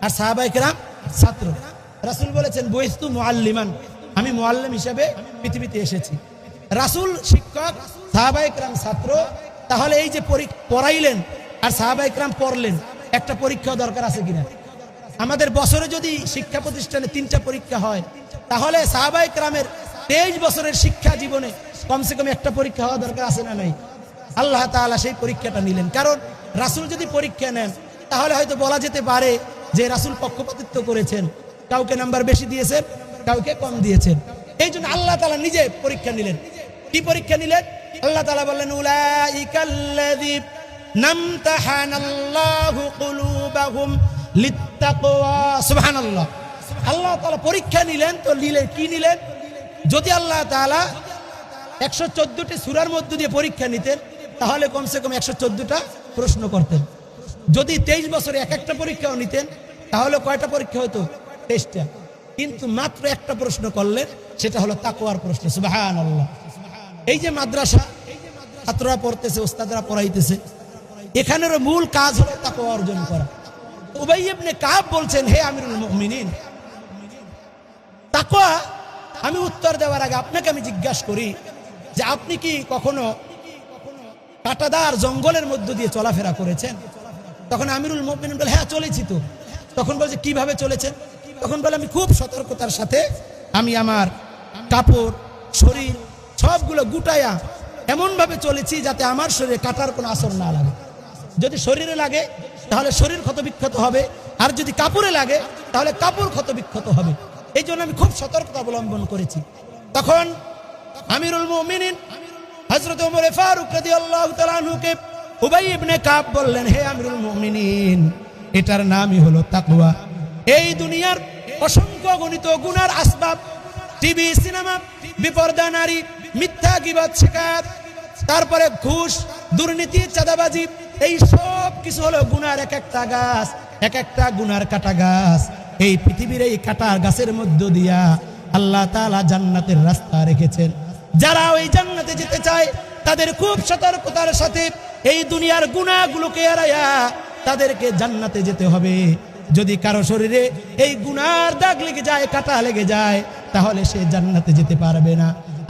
আর সাহাবায়ে কেরাম ছাত্র। রাসূল বলেছেন, বুইস্তু মুআল্লিমান, আমি মুআল্লিম হিসেবে পৃথিবীতে এসেছি। রাসূল শিক্ষক, সাহাবায়ে কেরাম ছাত্র। তাহলে এই যে পড়াইলেন আর সাহাবায়ে কেরাম পড়লেন, একটা পরীক্ষা দরকার আছে কিনা? আমাদের বছরে যদি শিক্ষা প্রতিষ্ঠানে 3টা পরীক্ষা হয়, তাহলে সাহাবায়ে কেরামের 23 বছরের শিক্ষা জীবনে কমসে কম একটা পরীক্ষা হওয়া দরকার আছে না নাই? আল্লাহ তাআলা সেই পরীক্ষাটা নিলেন, কারণ রাসূল যদি পরীক্ষা নেন তাহলে হয়তো বলা যেতে পারে যে রাসূল পক্ষপাতিত্ব করেছেন, কাউকে নাম্বার বেশি দিয়েছেন, কাউকে কম দিয়েছেন। এই জন্য আল্লাহ তাআলা নিজে পরীক্ষা নিলেন। কি পরীক্ষা নিলেন? আল্লাহ তাআলা বললেন, উলাইকাল্লাযী নামতাহানাল্লাহু কুলুবাহুম লিত্তাকওয়া। সুবহানাল্লাহ। আল্লাহ তাআলা পরীক্ষা নিলেন, তো নিলেন কি নিলেন? যদি আল্লাহ তাআলা 114টি সূরার মধ্য দিয়ে পরীক্ষা নিতেন তাহলে কমসে কম 114টা প্রশ্ন করতেন। যদি 23 বছরে একটা পরীক্ষাও নিতেন তাহলে কয়টা পরীক্ষা হতো? 23টা। কিন্তু মাত্র একটা প্রশ্ন করলেন, সেটা হলো তাকওয়ার প্রশ্ন। সুবহানাল্লাহ। এই যে মাদ্রাসা, ছাত্ররা পড়তেছে, ওস্তাদরা পড়াইতেছে, এখানের মূল কাজ হলো তাকওয়া অর্জন করা। উবাই ইবনে কাব বলছেন, হে আমিরুল মুমিনিন, তাকওয়া, আমি উত্তর দেওয়ার আগে আপনাকে আমি জিজ্ঞাসা করি যে আপনি কি কখনো কাঁটাদার জঙ্গলের মধ্য দিয়ে চলাফেরা করেছেন? তখন আমিরুল মুমিনিন বলে, হ্যাঁ চলেছি তো। তখন বলছে, কিভাবে চলেছেন? তখন বলে, আমি খুব সতর্কতার সাথে আমি আমার কাপড়, শরীর সবগুলো গুটায়া এমন ভাবে চলেছি যাতে আমার শরীরে কাটার কোনো আসর না লাগে। যদি শরীরে লাগে তাহলে শরীর ক্ষতবিক্ষত হবে, আর যদি কাপড়ে লাগে তাহলে কাপড় ক্ষতবিক্ষত হবে। এই জন্য আমি খুব সতর্কতা অবলম্বন করেছি। তখন আমিরুল মুমিনিন হযরত ওমর ফারুক রাদিয়াল্লাহু তাআলা আনহুকে উবাই ইবনে কাব বললেন, হে আমিরুল মুমিনিন, এটার নামই হলো তাকওয়া। এই দুনিয়ার অসংখ্য গণিত গুনার আসবাব, টিভি, সিনেমা, বিপর্দা নারী, মিথ্যা গীবত শিকার, তারপরে ঘুষ, দুর্নীতি, চাঁদাবাজি, এই সব কিছু হলো গুনার এক একটা গাছ, এক একটা গুনার কাটা গাছ। এই পৃথিবীর এই কাটা গাছের মধ্য দিয়া আল্লাহ তাআলা জান্নাতের রাস্তা রেখেছেন। যারা ওই জান্নাতে যেতে চায় তাদের খুব সতর্কতার সাথে এই দুনিয়ার গুনাহগুলোকে এড়ায়া তাদেরকে জান্নাতে যেতে হবে। যদি কারো শরীরে এই গুনার দাগ লেগে যায়, কাটা লেগে যায়, তাহলে সে জান্নাতে যেতে পারবে না।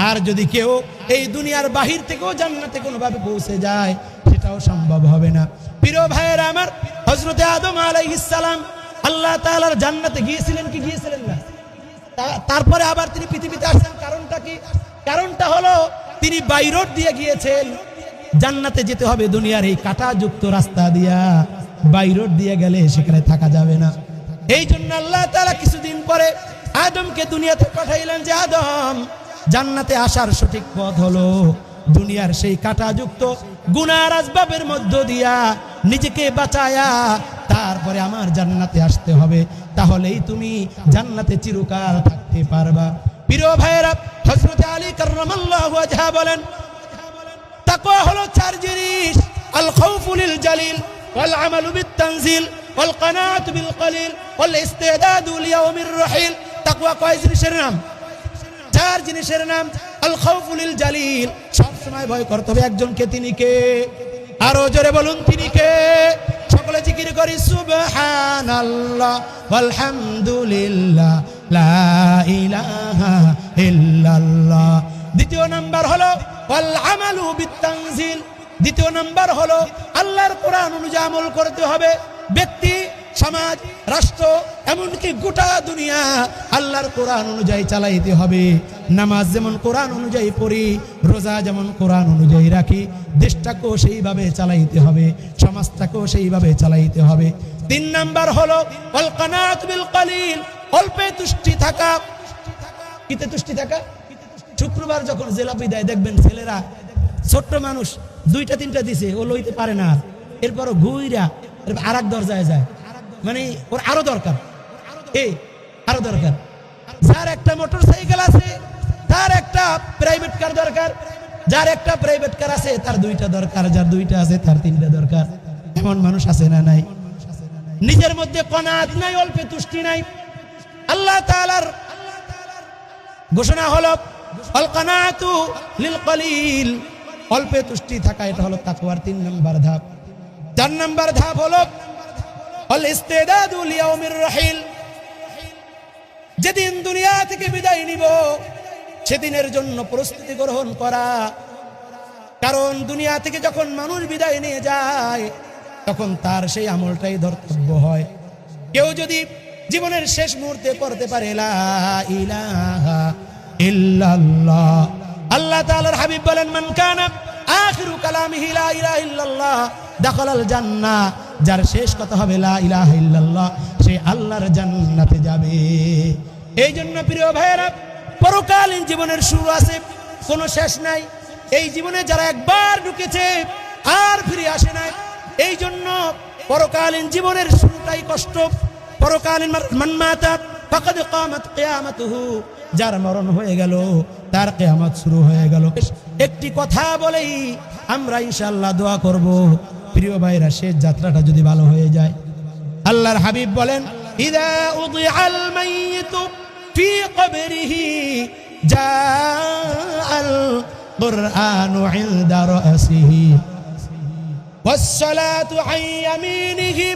আর যদি কেউ এই দুনিয়ার বাহির থেকেও জান্নাতে কোনোভাবে পৌঁছে যায়, সেটাও সম্ভব হবে না। প্রিয় ভাইয়েরা আমার, হযরতে আদম আলাইহিস সালাম আল্লাহ তাআলার জান্নাতে গিয়েছিলেন কি গিয়েছিলেন না? তারপরে আবার তিনি পৃথিবীতে আসছেন, কারণটা কি? কারণটা হলো তিনি বাই রোড দিয়ে গিয়েছেন। জান্নাতে যেতে হবে দুনিয়ার এই কাঁটাযুক্ত রাস্তা দিয়া, বাই রোড দিয়ে গেলে সেখানে থাকা যাবে না। এই জন্য আল্লাহ তাআলা কিছুদিন পরে আদমকে দুনিয়াতে পাঠাইলেন যে আদম, জান্নাতে আসার সঠিক পথ হলো দুনিয়ার সেই কাঁটাযুক্ত গুনার আসবাবের মধ্য দিয়া নিজেকে বাঁচায়া তারপরে আমার জান্নাতে আসতে হবে, তাহলেই তুমি জান্নাতে চিরকাল থাকতে পারবা। প্রিয় ভাইয়েরা, হযরত আলী কাররামাল্লাহু ওয়াজহা বলেন, তাকওয়া হলো চার জিনিস: আল খাউফু লিল জালিল, ওয়াল আমালু বিত তানজিল, ওয়াল কানাআতু বিল কলিল, ওয়াল ইস্তিদাদু লিয়াউমির রহিল। তাকওয়া কয় জিনিসের নাম? চার জিনিসের নাম। আল খাউফু লিল জালিল, সব সময় ভয় করতে হবে একজনকে, তিনি কে? আরো জোরে বলুন, তিনি কে? সকলে জিকির করি সুবহানাল্লাহ ওয়ালহামদুলিল্লাহ লা ইলাহা ইল্লাল্লাহ। দ্বিতীয় নাম্বার হলো ওয়াল আমালু বিত তানজিল। দ্বিতীয় নাম্বার হলো আল্লাহর কোরআন অনুযায়ী আমল করতে হবে। ব্যক্তি, সমাজ, রাষ্ট্র, এমনকি গোটা দুনিয়া আল্লাহর কোরআন অনুযায়ী চালাইতে হবে। নামাজ যেমন কোরআন অনুযায়ী পড়ি, রোজা যেমন কোরআন অনুযায়ী রাখি, দেশটাকেও সেইভাবে চালাইতে হবে, সমাজটাকেও সেইভাবে চালাইতে হবে। তিন নাম্বার হলো ওয়াল কানাআতু বিল কলিল, অল্পে তুষ্টি থাকা। কিতে তুষ্টি থাকা? শুক্রবার যখন জেলাপি দেয়, দেখবেন ছেলেরা, ছোট্ট মানুষ, দুইটা তিনটা দিছে, ও লইতে পারে না, এরপরও ঘুইরা আর এক দরজায় যায়, মানে ওর আরো দরকার, আরো দরকার। যার একটা মোটর সাইকেল আছে তার একটা প্রাইভেট কার দরকার, যার একটা প্রাইভেট কার আছে তার দুইটা দরকার, যার দুইটা আছে তার তিনটা দরকার। এমন মানুষ আছে না নাই? নিজের মধ্যে কনাত নাই, অল্পে তুষ্টি নাই। আল্লাহ তাআলার ঘোষণা হলো আল কানাআতু লিল কলিল, অল্পে তুষ্টি থাকা, এটা হলো তাকওয়ার 3 নম্বর ধাপ। 4 নম্বর ধাপ হলো আল ইস্তিদাদু লিয়াউমির রহিল, যেদিন দুনিয়া থেকে বিদায় নিব সেদিনের জন্য প্রস্তুতি গ্রহণ করা। কারণ দুনিয়া থেকে যখন মানুষ বিদায় নিয়ে যায় তখন তার সেই আমলটাই ধর্তব্য হয়। কেউ যদি জীবনের শেষ মুহূর্তে পড়তে পারে লা ইলাহা ইল্লাল্লাহ, আল্লাহ তাআলার হাবিব বলেন, মান কানা আখিরু কালামিহি লা ইলাহা ইল্লাল্লাহ দাখালাল জান্নাহ, যার শেষ কথা হবে লা ইলাহা ইল্লাল্লাহ, সে আল্লাহর জান্নাতে যাবে। এই জন্য প্রিয় ভাইয়েরা, পরকালীন জীবনের শুরু আছে, কোনো শেষ নাই। এই জীবনে যারা একবার ঢুকেছে আর ফিরে আসে নাই, এই জন্য পরকালীন জীবনের শুরুটাই কষ্ট। পরকালীন মান মাতা ফাকাদ কামাত কিয়ামাতুহু, যার মরণ হয়ে গেল তার কিয়ামত শুরু হয়ে গেল। একটি কথা বলেই আমরা ইনশাআল্লাহ দোয়া করব, প্রিয় ভাইরা, শেষ যাত্রাটা যদি ভালো হয়ে যায়। আল্লাহর হাবিব বলেন, ইযা উযিআল মাইয়িতু ফি কবরিহি জাআল কুরআনু ইনদা রাসিহি ওয়াস-সালাতু আন ইয়ামিনিহি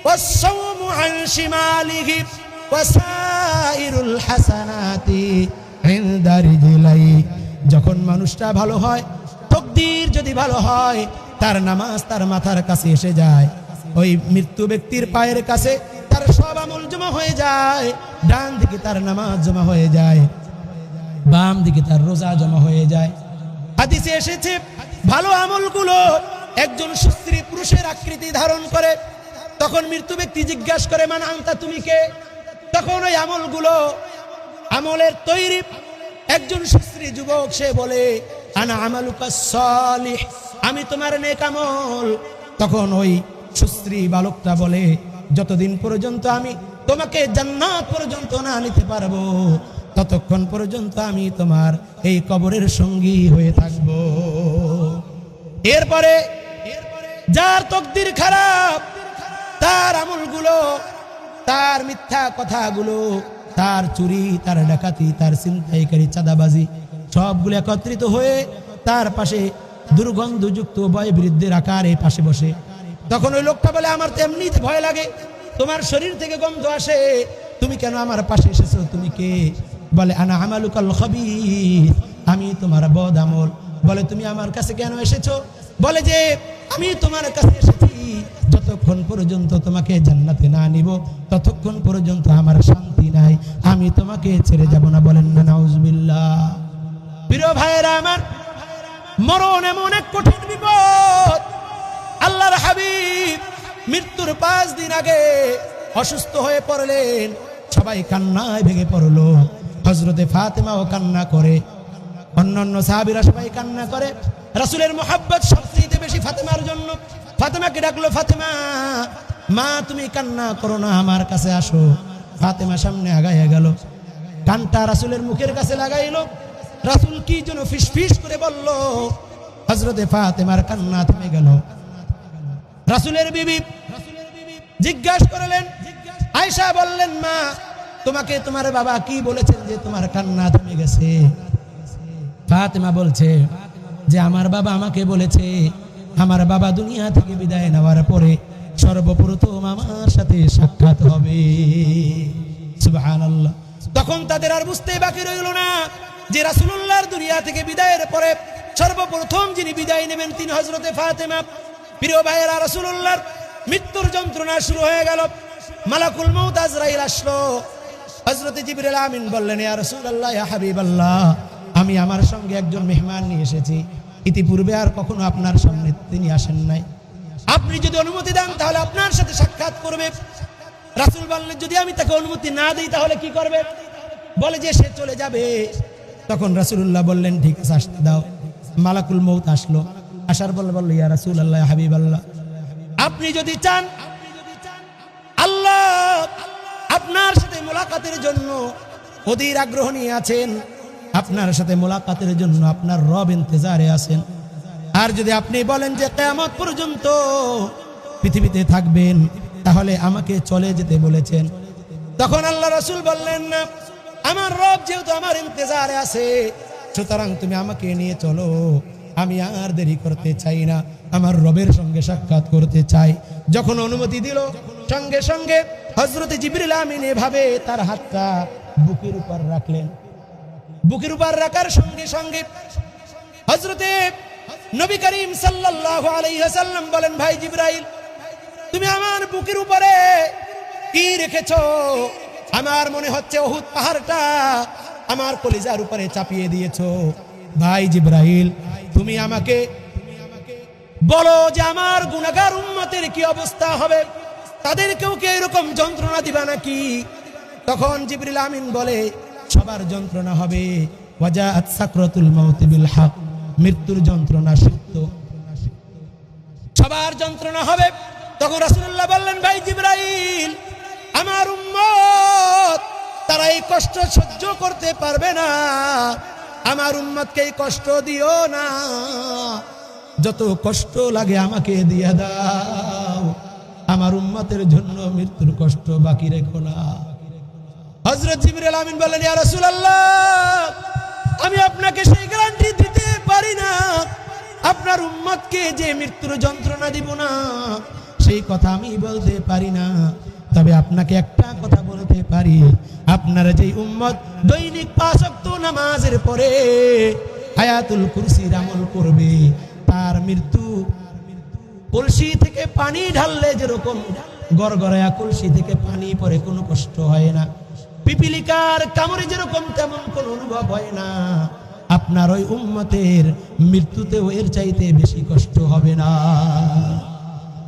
ওয়াস-সাওমু আন শিমালিহি ওয়াসাইরুল হাসানাতি ইনদা রিজলাই। যখন মানুষটা ভালো হয়, তাকদীর যদি ভালো হয়, তার নামাজ তার মাথার কাছে এসে যায়, ওই মৃত্যু ব্যক্তির পায়ের কাছে তার সব আমল জমা হয়ে যায়। ডান দিকে তার নামাজ জমা হয়ে যায়, বাম দিকে তার রোজা জমা হয়ে যায়। হাদিসে এসেছে, ভালো আমলগুলো একজন সুস্ত্রী পুরুষের আকৃতি ধারণ করে। তখন মৃত্যু ব্যক্তি জিজ্ঞাসা করে, মান আনতা, তুমি কে? তখন ওই আমলগুলো, আমলের তৈরি একজন সুস্ত্রী যুবক, সে বলে, আনা আমালুকা সালিহ, আমি তোমার নেক আমল। তখন ওই সুস্ত্রী বালকটা বলে, যতদিন পর্যন্ত আমি তোমাকে জান্নাত পর্যন্ত না নিতে পারবো, ততক্ষণ পর্যন্ত আমি তোমার এই কবরের সঙ্গী হয়ে থাকব। এরপরে যার তকদির খারাপ, তার আমলগুলো, তার মিথ্যা কথাগুলো, তার চুরি, তার ডাকাতি, তার ছিনতাইকারী, চাঁদাবাজি সবগুলো একত্রিত হয়ে তার পাশে দুর্গন্ধযুক্ত ভয় বৃদ্ধের আকারে পাশে বসে। তখন ওই লোকটা বলে, আমার তো এমনিতে ভয় লাগে, তোমার শরীর থেকে গন্ধ আসে, তুমি কেন আমার পাশে এসেছো? তুমি কে? বলে, আনা আমালুকাল খাবীথ, আমি তোমার বদ আমল। বলে, তুমি আমার কাছে কেন এসেছো? বলে যে, আমি তোমার কাছে এসেছি যতক্ষণ পর্যন্ত তোমাকে জান্নাতে না নিব ততক্ষণ পর্যন্ত আমার শান্তি নাই, আমি তোমাকে ছেড়ে যাব না। বলেন না নাউজুবিল্লাহ। প্রিয় ভাইয়েরা আমার, মরণ এমন এক কঠিন বিপদ। আল্লাহর হাবিব মৃত্যুর 5 দিন আগে অসুস্থ হয়ে পড়লেন, সবাই কান্নায় ভেঙে পড়লো। হযরতে ফাতেমাও কান্না করে, অন্যান্য সাহাবীরা সবাই কান্না করে। রাসূলের মুহাব্বত সবচেয়ে বেশি ফাতেমার জন্য। ফাতেমাকে ডাকলো, ফাতেমা মা, তুমি কান্না করো না, আমার কাছে আসো। ফাতেমা সামনে আগাইয়া গেল, কানটা রাসূলের মুখের কাছে লাগাইলো। রাসূল কি যেন ফিসফিস করে বলল, হযরতে ফাতেমার কান্না থেমে গেল। রাসূলের বিবি জিজ্ঞাসা করলেন, আয়েশা বললেন, মা, তোমাকে তোমার বাবা কি বলেছেন যে তোমার কান্না থেমে গেছে? ফাতেমা বলছে যে, আমার বাবা আমাকে বলেছে, আমার বাবা দুনিয়া থেকে বিদায় নেওয়ার পরে সর্বপ্রথম আমার সাথে সাক্ষাৎ হবে। সুবহানাল্লাহ। তখন তাদের আর বুঝতে বাকি রইল না যে রাসূলুল্লাহর দুনিয়া থেকে বিদায়ের পরে সর্বপ্রথম যিনি বিদায় নেবেন তিনি হযরতে ফাতেমা। প্রিয় ভাইয়েরা, রাসূলুল্লাহর মৃত্যুর যন্ত্রণা শুরু হয়ে গেল। মালাকুল মউত আজরাইল আসলো। হযরতে জিবরিল আমিন বললেন, ইয়া রাসূলুল্লাহ, ইয়া হাবিবাল্লাহ, আমি আমার সঙ্গে একজন মেহমান নিয়ে এসেছি, ইতিপূর্বে আর কখনো আপনার সামনে তিনি আসেন নাই, আপনি যদি অনুমতি দেন তাহলে আপনার সাথে সাক্ষাৎ করবে। রাসূল বললেন, যদি আমি তাকে অনুমতি না দিই তাহলে কি করবে? বলে যে সে চলে যাবে। তখন রাসূলুল্লাহ বললেন, ঠিক আছে, আসতে দাও। মালাকুল মউত আসলো। আসার বলল, ইয়া রাসূলুল্লাহ, ইয়া হাবিবাল্লাহ, আপনি যদি চান আল্লাহ আপনার সাথে মোলাকাতের জন্য অধীর আগ্রহ নিয়ে আছেন, আপনার সাথে মোলাকাতের জন্য আপনার রব ইন্তজারে আছেন, আর যদি আপনি বলেন যে কিয়ামত পর্যন্ত পৃথিবীতে থাকবেন তাহলে আমাকে চলে যেতে বলেছেন। তখন আল্লাহ রাসূল বললেন, না, আমার রব যেহেতু আমার ইন্তজারে আছে, সুতরাং তুমি আমাকে নিয়ে চলো, আমি আর দেরি করতে চাই না, আমার রবের সঙ্গে সাক্ষাৎ করতে চাই। যখন অনুমতি দিল, সঙ্গে সঙ্গে হযরত জিবরিল আমিন এভাবে তার হাতটা বুকের উপর রাখলেন। বুকের উপর রাখার সঙ্গে সঙ্গে হযরতে নবী করিম সাল্লাল্লাহু আলাইহি ওয়াসাল্লাম বলেন, ভাই জিবরাইল, তুমি আমার বুকের উপরে কি রেখেছো? আমার মনে হচ্ছে উহুদ পাহাড়টা আমার কলিজার উপরে চাপিয়ে দিয়েছো। ভাই জিবরাইল, তুমি আমাকে বলো যে আমার গুনাহগার উম্মতের কি অবস্থা হবে, তাদেরকেও কি এরকম যন্ত্রণা দিবা নাকি? তখন জিবরিল আমিন বলে, সবার যন্ত্রণা হবে, ওয়াজাআত সাকরাতুল মাউত বিল হক, মৃত্যুর যন্ত্রণা সত্য, সবার যন্ত্রণা হবে। তখন রাসূলুল্লাহ বললেন, ভাই জিবরাইল, আমার উম্মত তারা এই কষ্ট সহ্য করতে পারবে না, আমার উম্মতকে এই কষ্ট দিও না, যত কষ্ট লাগে আমাকে দিয়ে দাও, আমার উম্মতের জন্য মৃত্যুর কষ্ট বাকি রেখো না। হযরত জিবরিল আমিন বললেন, ইয়া রাসূলুল্লাহ, আমি আপনাকে সেই গ্যারান্টি দিতে পারি না, আপনার উম্মতকে যে মৃত্যুর যন্ত্রণা দিব না সেই কথা আমি বলতে পারি না, তবে আপনাকে একটা কথা বলতে পারি, আপনার যে উম্মত দৈনিক 5 ওয়াক্ত নামাজের পরে আয়াতুল কুরসির আমল করবে, তার মৃত্যু কলসি থেকে পানি ঢাললে যেরকম গড়গড়ায়া কলসি থেকে পানি পড়ে কোনো কষ্ট হয় না, পিপিলিকার কামড়ে যেরকম তেমন কোনো অনুভব হয় না, আপনার ওই উম্মতের মৃত্যুতেও এর চাইতে বেশি কষ্ট হবে না।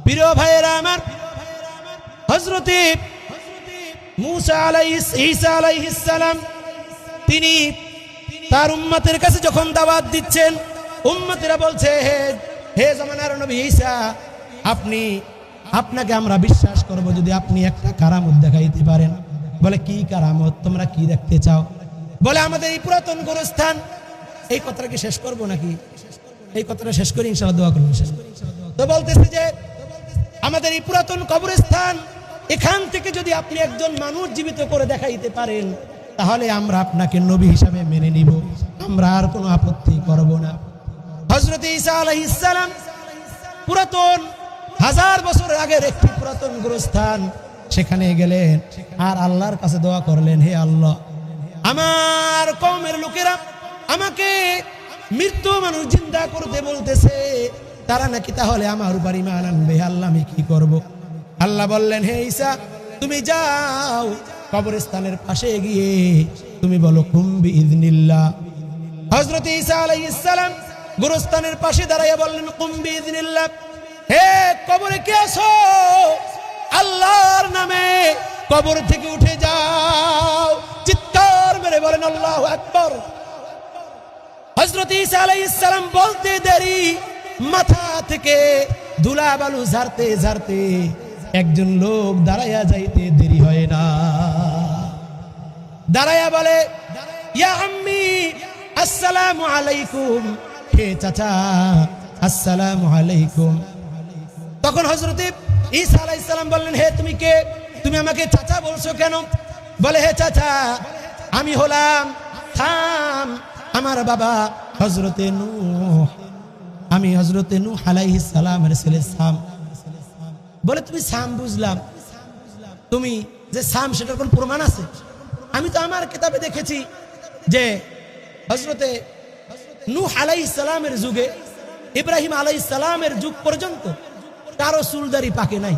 প্রিয় ভাইয়েরা আমার, হযরতে ঈসা আলাইহিস সালাম তিনি তার উম্মতের কাছে যখন দাওয়াত দিচ্ছেন, উম্মতেরা বলছে, হে জামানার নবী ঈসা, আপনি আপনাকে আমরা বিশ্বাস করব যদি আপনি একটা কারামত দেখাইতে পারেন। বলে কি কারামত, তোমরা কি দেখতে চাও? বলে আমাদের এই পুরাতন গোরস্থান। এই কথাটা কি শেষ করব নাকি? এই কথাটা শেষ করি, ইনশাআল্লাহ দোয়া করব। তো বলতেছে যে আমাদের এই পুরাতন কবরস্থান, এখান থেকে যদি আপনি একজন মানুষ জীবিত করে দেখাইতে পারেন তাহলে আমরা আপনাকে নবী হিসাবে মেনে নিব, আমরা আর কোনো আপত্তি করব না। হযরত ঈসা আলাইহিস সালাম পুরাতন 1000 বছর আগের একটি পুরাতন গোরস্থান, সেখানে গেলেন আর আল্লাহর কাছে দোয়া করলেন, হে আল্লাহ, আমার কওমের লোকেরা আমাকে মৃত্যু মানুষ জিন্দা করতে বলতেছে, তারা নাকি তাহলে আমার উপর ঈমান আনবে, আল্লাহ আমি কি করব? আল্লাহ বললেন, হে ঈসা, তুমি যাও কবরস্থানের পাশে গিয়ে তুমি বলো কুম বিইذনিল্লাহ। হযরত ঈসা আলাইহিস সালাম গোরস্থানের পাশে দাঁড়াইয়া বললেন, কুম বিইذনিল্লাহ, হে কবরে কে আছো, আল্লাহর নামে কবর থেকে উঠে যাও। চিৎকার মেরে বলেন আল্লাহু আকবার। হযরত ঈসা আলাইহিস সালাম বলতে দেরি, মাথা থেকে ধুলা বালু ঝাড়তে ঝাড়তে একজন লোক দাঁড়াইয়া যাইতে দেরি হয় না। দাঁড়াইয়া বলে, ইয়া আম্মি আসসালামু আলাইকুম, হে চাচা আসসালামু আলাইকুম। তখন হযরত ঈসা আলাইহিস সালাম বললেন, হে তুমি কে, তুমি আমাকে চাচা বলছো কেন? বলে, হে চাচা, আমি হলাম সাম, আমার বাবা হযরতে নূহ, আমি হযরতে নূহ আলাইহিস সালামের ছেলে সাম। বলে, তুমি সাম বুঝলাম, তুমি যে সাম সেটার কোন প্রমাণ আছে? আমি তো আমার কিতাবে দেখেছি যে হযরতে নূহ আলাইহিস সালামের যুগে, ইব্রাহিম আলাইহিস সালামের যুগ পর্যন্ত কারো চুলদারি পাকে নাই।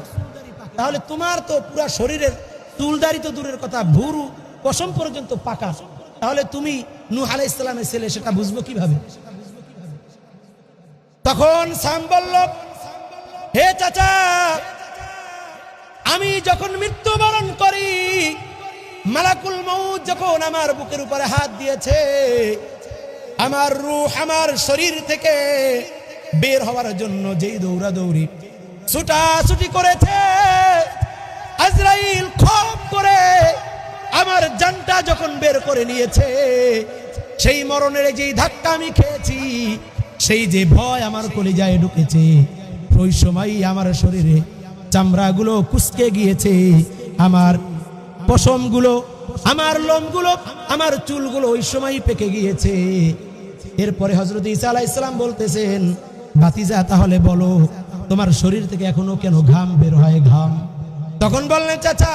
তাহলে তোমার তো পুরা শরীরের চুলদারি তো দূরের কথা, ভুরু পশম পর্যন্ত পাকা, তাহলে তুমি নূহ আলাইহিস সালামের ছেলে, সেটা বুঝবো কিভাবে? তখন সাম বলল, হে চাচা, আমি যখন মৃত্যুবরণ করি, মালাকুল মউত যখন আমার বুকের উপরে হাত দিয়েছে, আমার রূহ আমার শরীর থেকে বের হওয়ার জন্য যেই দৌড়াদৌড়ি ছুটাছুটি করেছে, আজরাইল খপ করে আমার জানটা যখন বের করে নিয়েছে, সেই মরণের যেই ধাক্কা আমি খেয়েছি, সেই যে ভয় আমার কলিজায় ঢুকেছে, ওই সময় আমার শরীরে চামড়াগুলো কুঁচকে গিয়েছে, আমার পশমগুলো, আমার লোমগুলো, আমার চুলগুলো ওই সময় পেকে গিয়েছে। এরপরে হযরত ঈসা আলাইহিস সালাম বলতেছেন, ভাতিজা তাহলে বলো তোমার শরীর থেকে এখনো কেন ঘাম বের হয়? ঘাম। তখন বললেন, চাচা,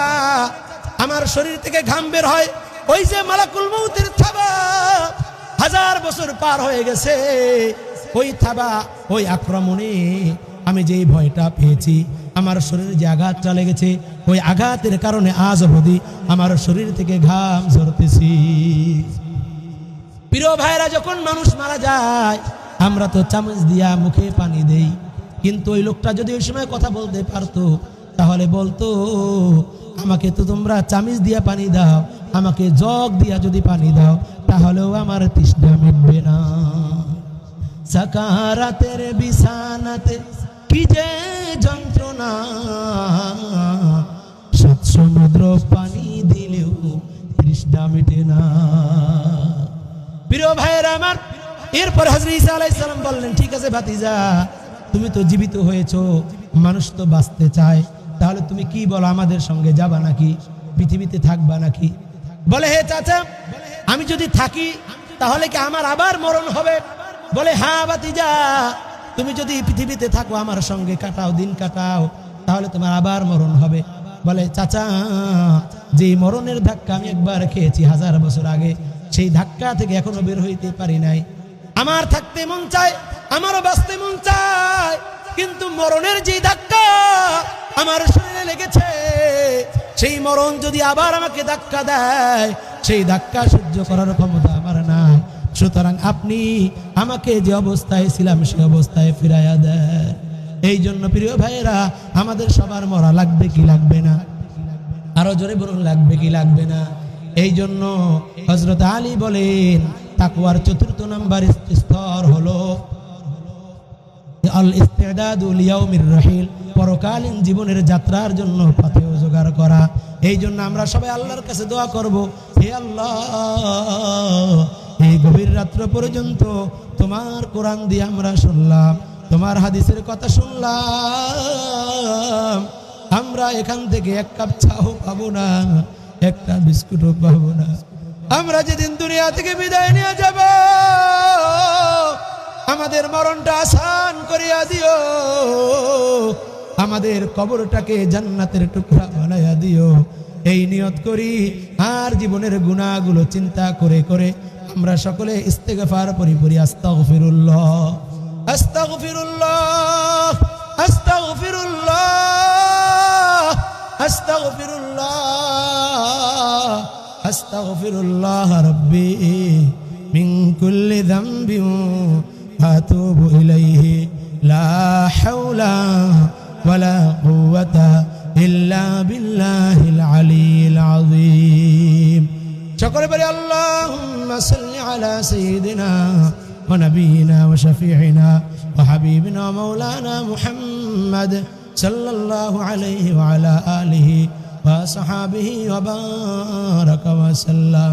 আমার শরীর থেকে ঘাম বের হয় ওই যে মালাকুল মউতের থাবা 1000 বছর পার হয়ে গেছে, ওই থাবা, ওই আক্রমণে আমি যেই ভয়টা পেয়েছি, আমার শরীরে যে আঘাতটা লেগেছে, ওই আঘাতের কারণে আজ অবধি আমার শরীর থেকে ঘাম ঝরতেছি। প্রিয় ভাইরা, যখন মানুষ মারা যায় আমরা তো চামচ দিয়া মুখে পানি দেই, কিন্তু ওই লোকটা যদি ওই সময় কথা বলতে পারতো তাহলে বলতো, আমাকে তো তোমরা চামচ দিয়া পানি দাও, আমাকে জগ দিয়া যদি পানি দাও তাহলেও আমার তৃষ্ণা মিটবে না। সাকারাতের বিছানাতে কি যে যন্ত্রণা, 7 সমুদ্র পানি দিলেও তৃষ্ণা মিটে না। প্রিয় ভাইয়েরা আমার, এরপর হযরত ঈসা আলাইহিস সালাম বললেন, ঠিক আছে ভাতিজা, তুমি তো জীবিত হয়েছো, মানুষ তো বাঁচতে চায়, তাহলে তুমি কি বলো, আমাদের সঙ্গে যাবা নাকি, পৃথিবীতে থাকবা নাকি? বলে, হে চাচা, আমি যদি থাকি তাহলে কি আমার আবার মরণ হবে? বলে, হ্যাঁ ভাতিজা, তুমি যদি পৃথিবীতে থাকো, আমার সঙ্গে কাটাও, দিন কাটাও, তাহলে তোমার আবার মরণ হবে। বলে, চাচা, যে মরণের ধাক্কা আমি একবার খেয়েছি 1000 বছর আগে, সেই ধাক্কা থেকে এখনো বের হইতে পারি নাই। আমার থাকতে মন চায়, আমারও বাঁচতে মন চায়, কিন্তু মরণের যে ধাক্কা আমার শরীরে লেগেছে, সেই মরণ যদি আবার আমাকে ধাক্কা দেয়, সেই ধাক্কা সহ্য করার ক্ষমতা আমার নাই। সুতরাং আপনি আমাকে যে অবস্থায় ছিলাম সেই অবস্থায় ফিরাইয়া দেন। এই জন্য প্রিয় ভাইয়েরা, আমাদের সবার মরা লাগবে কি লাগবে না? আরো জোরে বলুন, লাগবে কি লাগবে না? এই জন্য হযরত আলী বলেন, তাকওয়ার 4th নাম্বার স্তর হলো আল ইস্তিদাদু লিয়াউমির রাহিল পরকালীন জীবনের যাত্রার জন্য পাথেয় জোগাড় করা। এই জন্য আমরা সবাই আল্লাহর কাছে দোয়া করব, হে আল্লাহ, এই গভীর রাত্র পর্যন্ত তোমার কোরআন দিয়ে আমরা শুনলাম, তোমার হাদিসের কথা শুনলাম। আমরা এখান থেকে এক কাপ চাও পাবো না, একটা বিস্কুটও পাবো না। আমরা যেদিন দুনিয়া থেকে বিদায় নিয়ে যাব, আমাদের মরণটা আসান করিয়া দিও, আমাদের কবরটাকে জান্নাতের টুকরা বানাইয়া দিও। এই নিয়ত করি আর জীবনের গুনাহগুলো চিন্তা করে করে আমরা সকলে ইস্তেগফার পরি আস্তাগফিরুল্লাহ, আস্তাগফিরুল্লাহ, আস্তাগফিরুল্লাহ, আস্তাগফিরুল্লাহ, আস্তাগফিরুল্লাহ রাব্বি মিন কুল্লি যামবিন আতুবু ইলাইহি লা হাওলা ওয়ালা কুওয়াতা ইল্লা বিল্লাহিল আলিয়্যিল আযীম। সকলে বলি আল্লাহুম্মা সাল্লি আলা সাইয়্যিদিনা ওয়া নাবিয়িনা ওয়া শাফিঈনা ওয়া হাবিবিনা ওয়া মাওলানা মুহাম্মদ সাল্লাল্লাহু আলাইহি ওয়া আলা আলিহি ওয়া সাহাবিহি ওয়া বারাকা ওয়া সাল্লাম।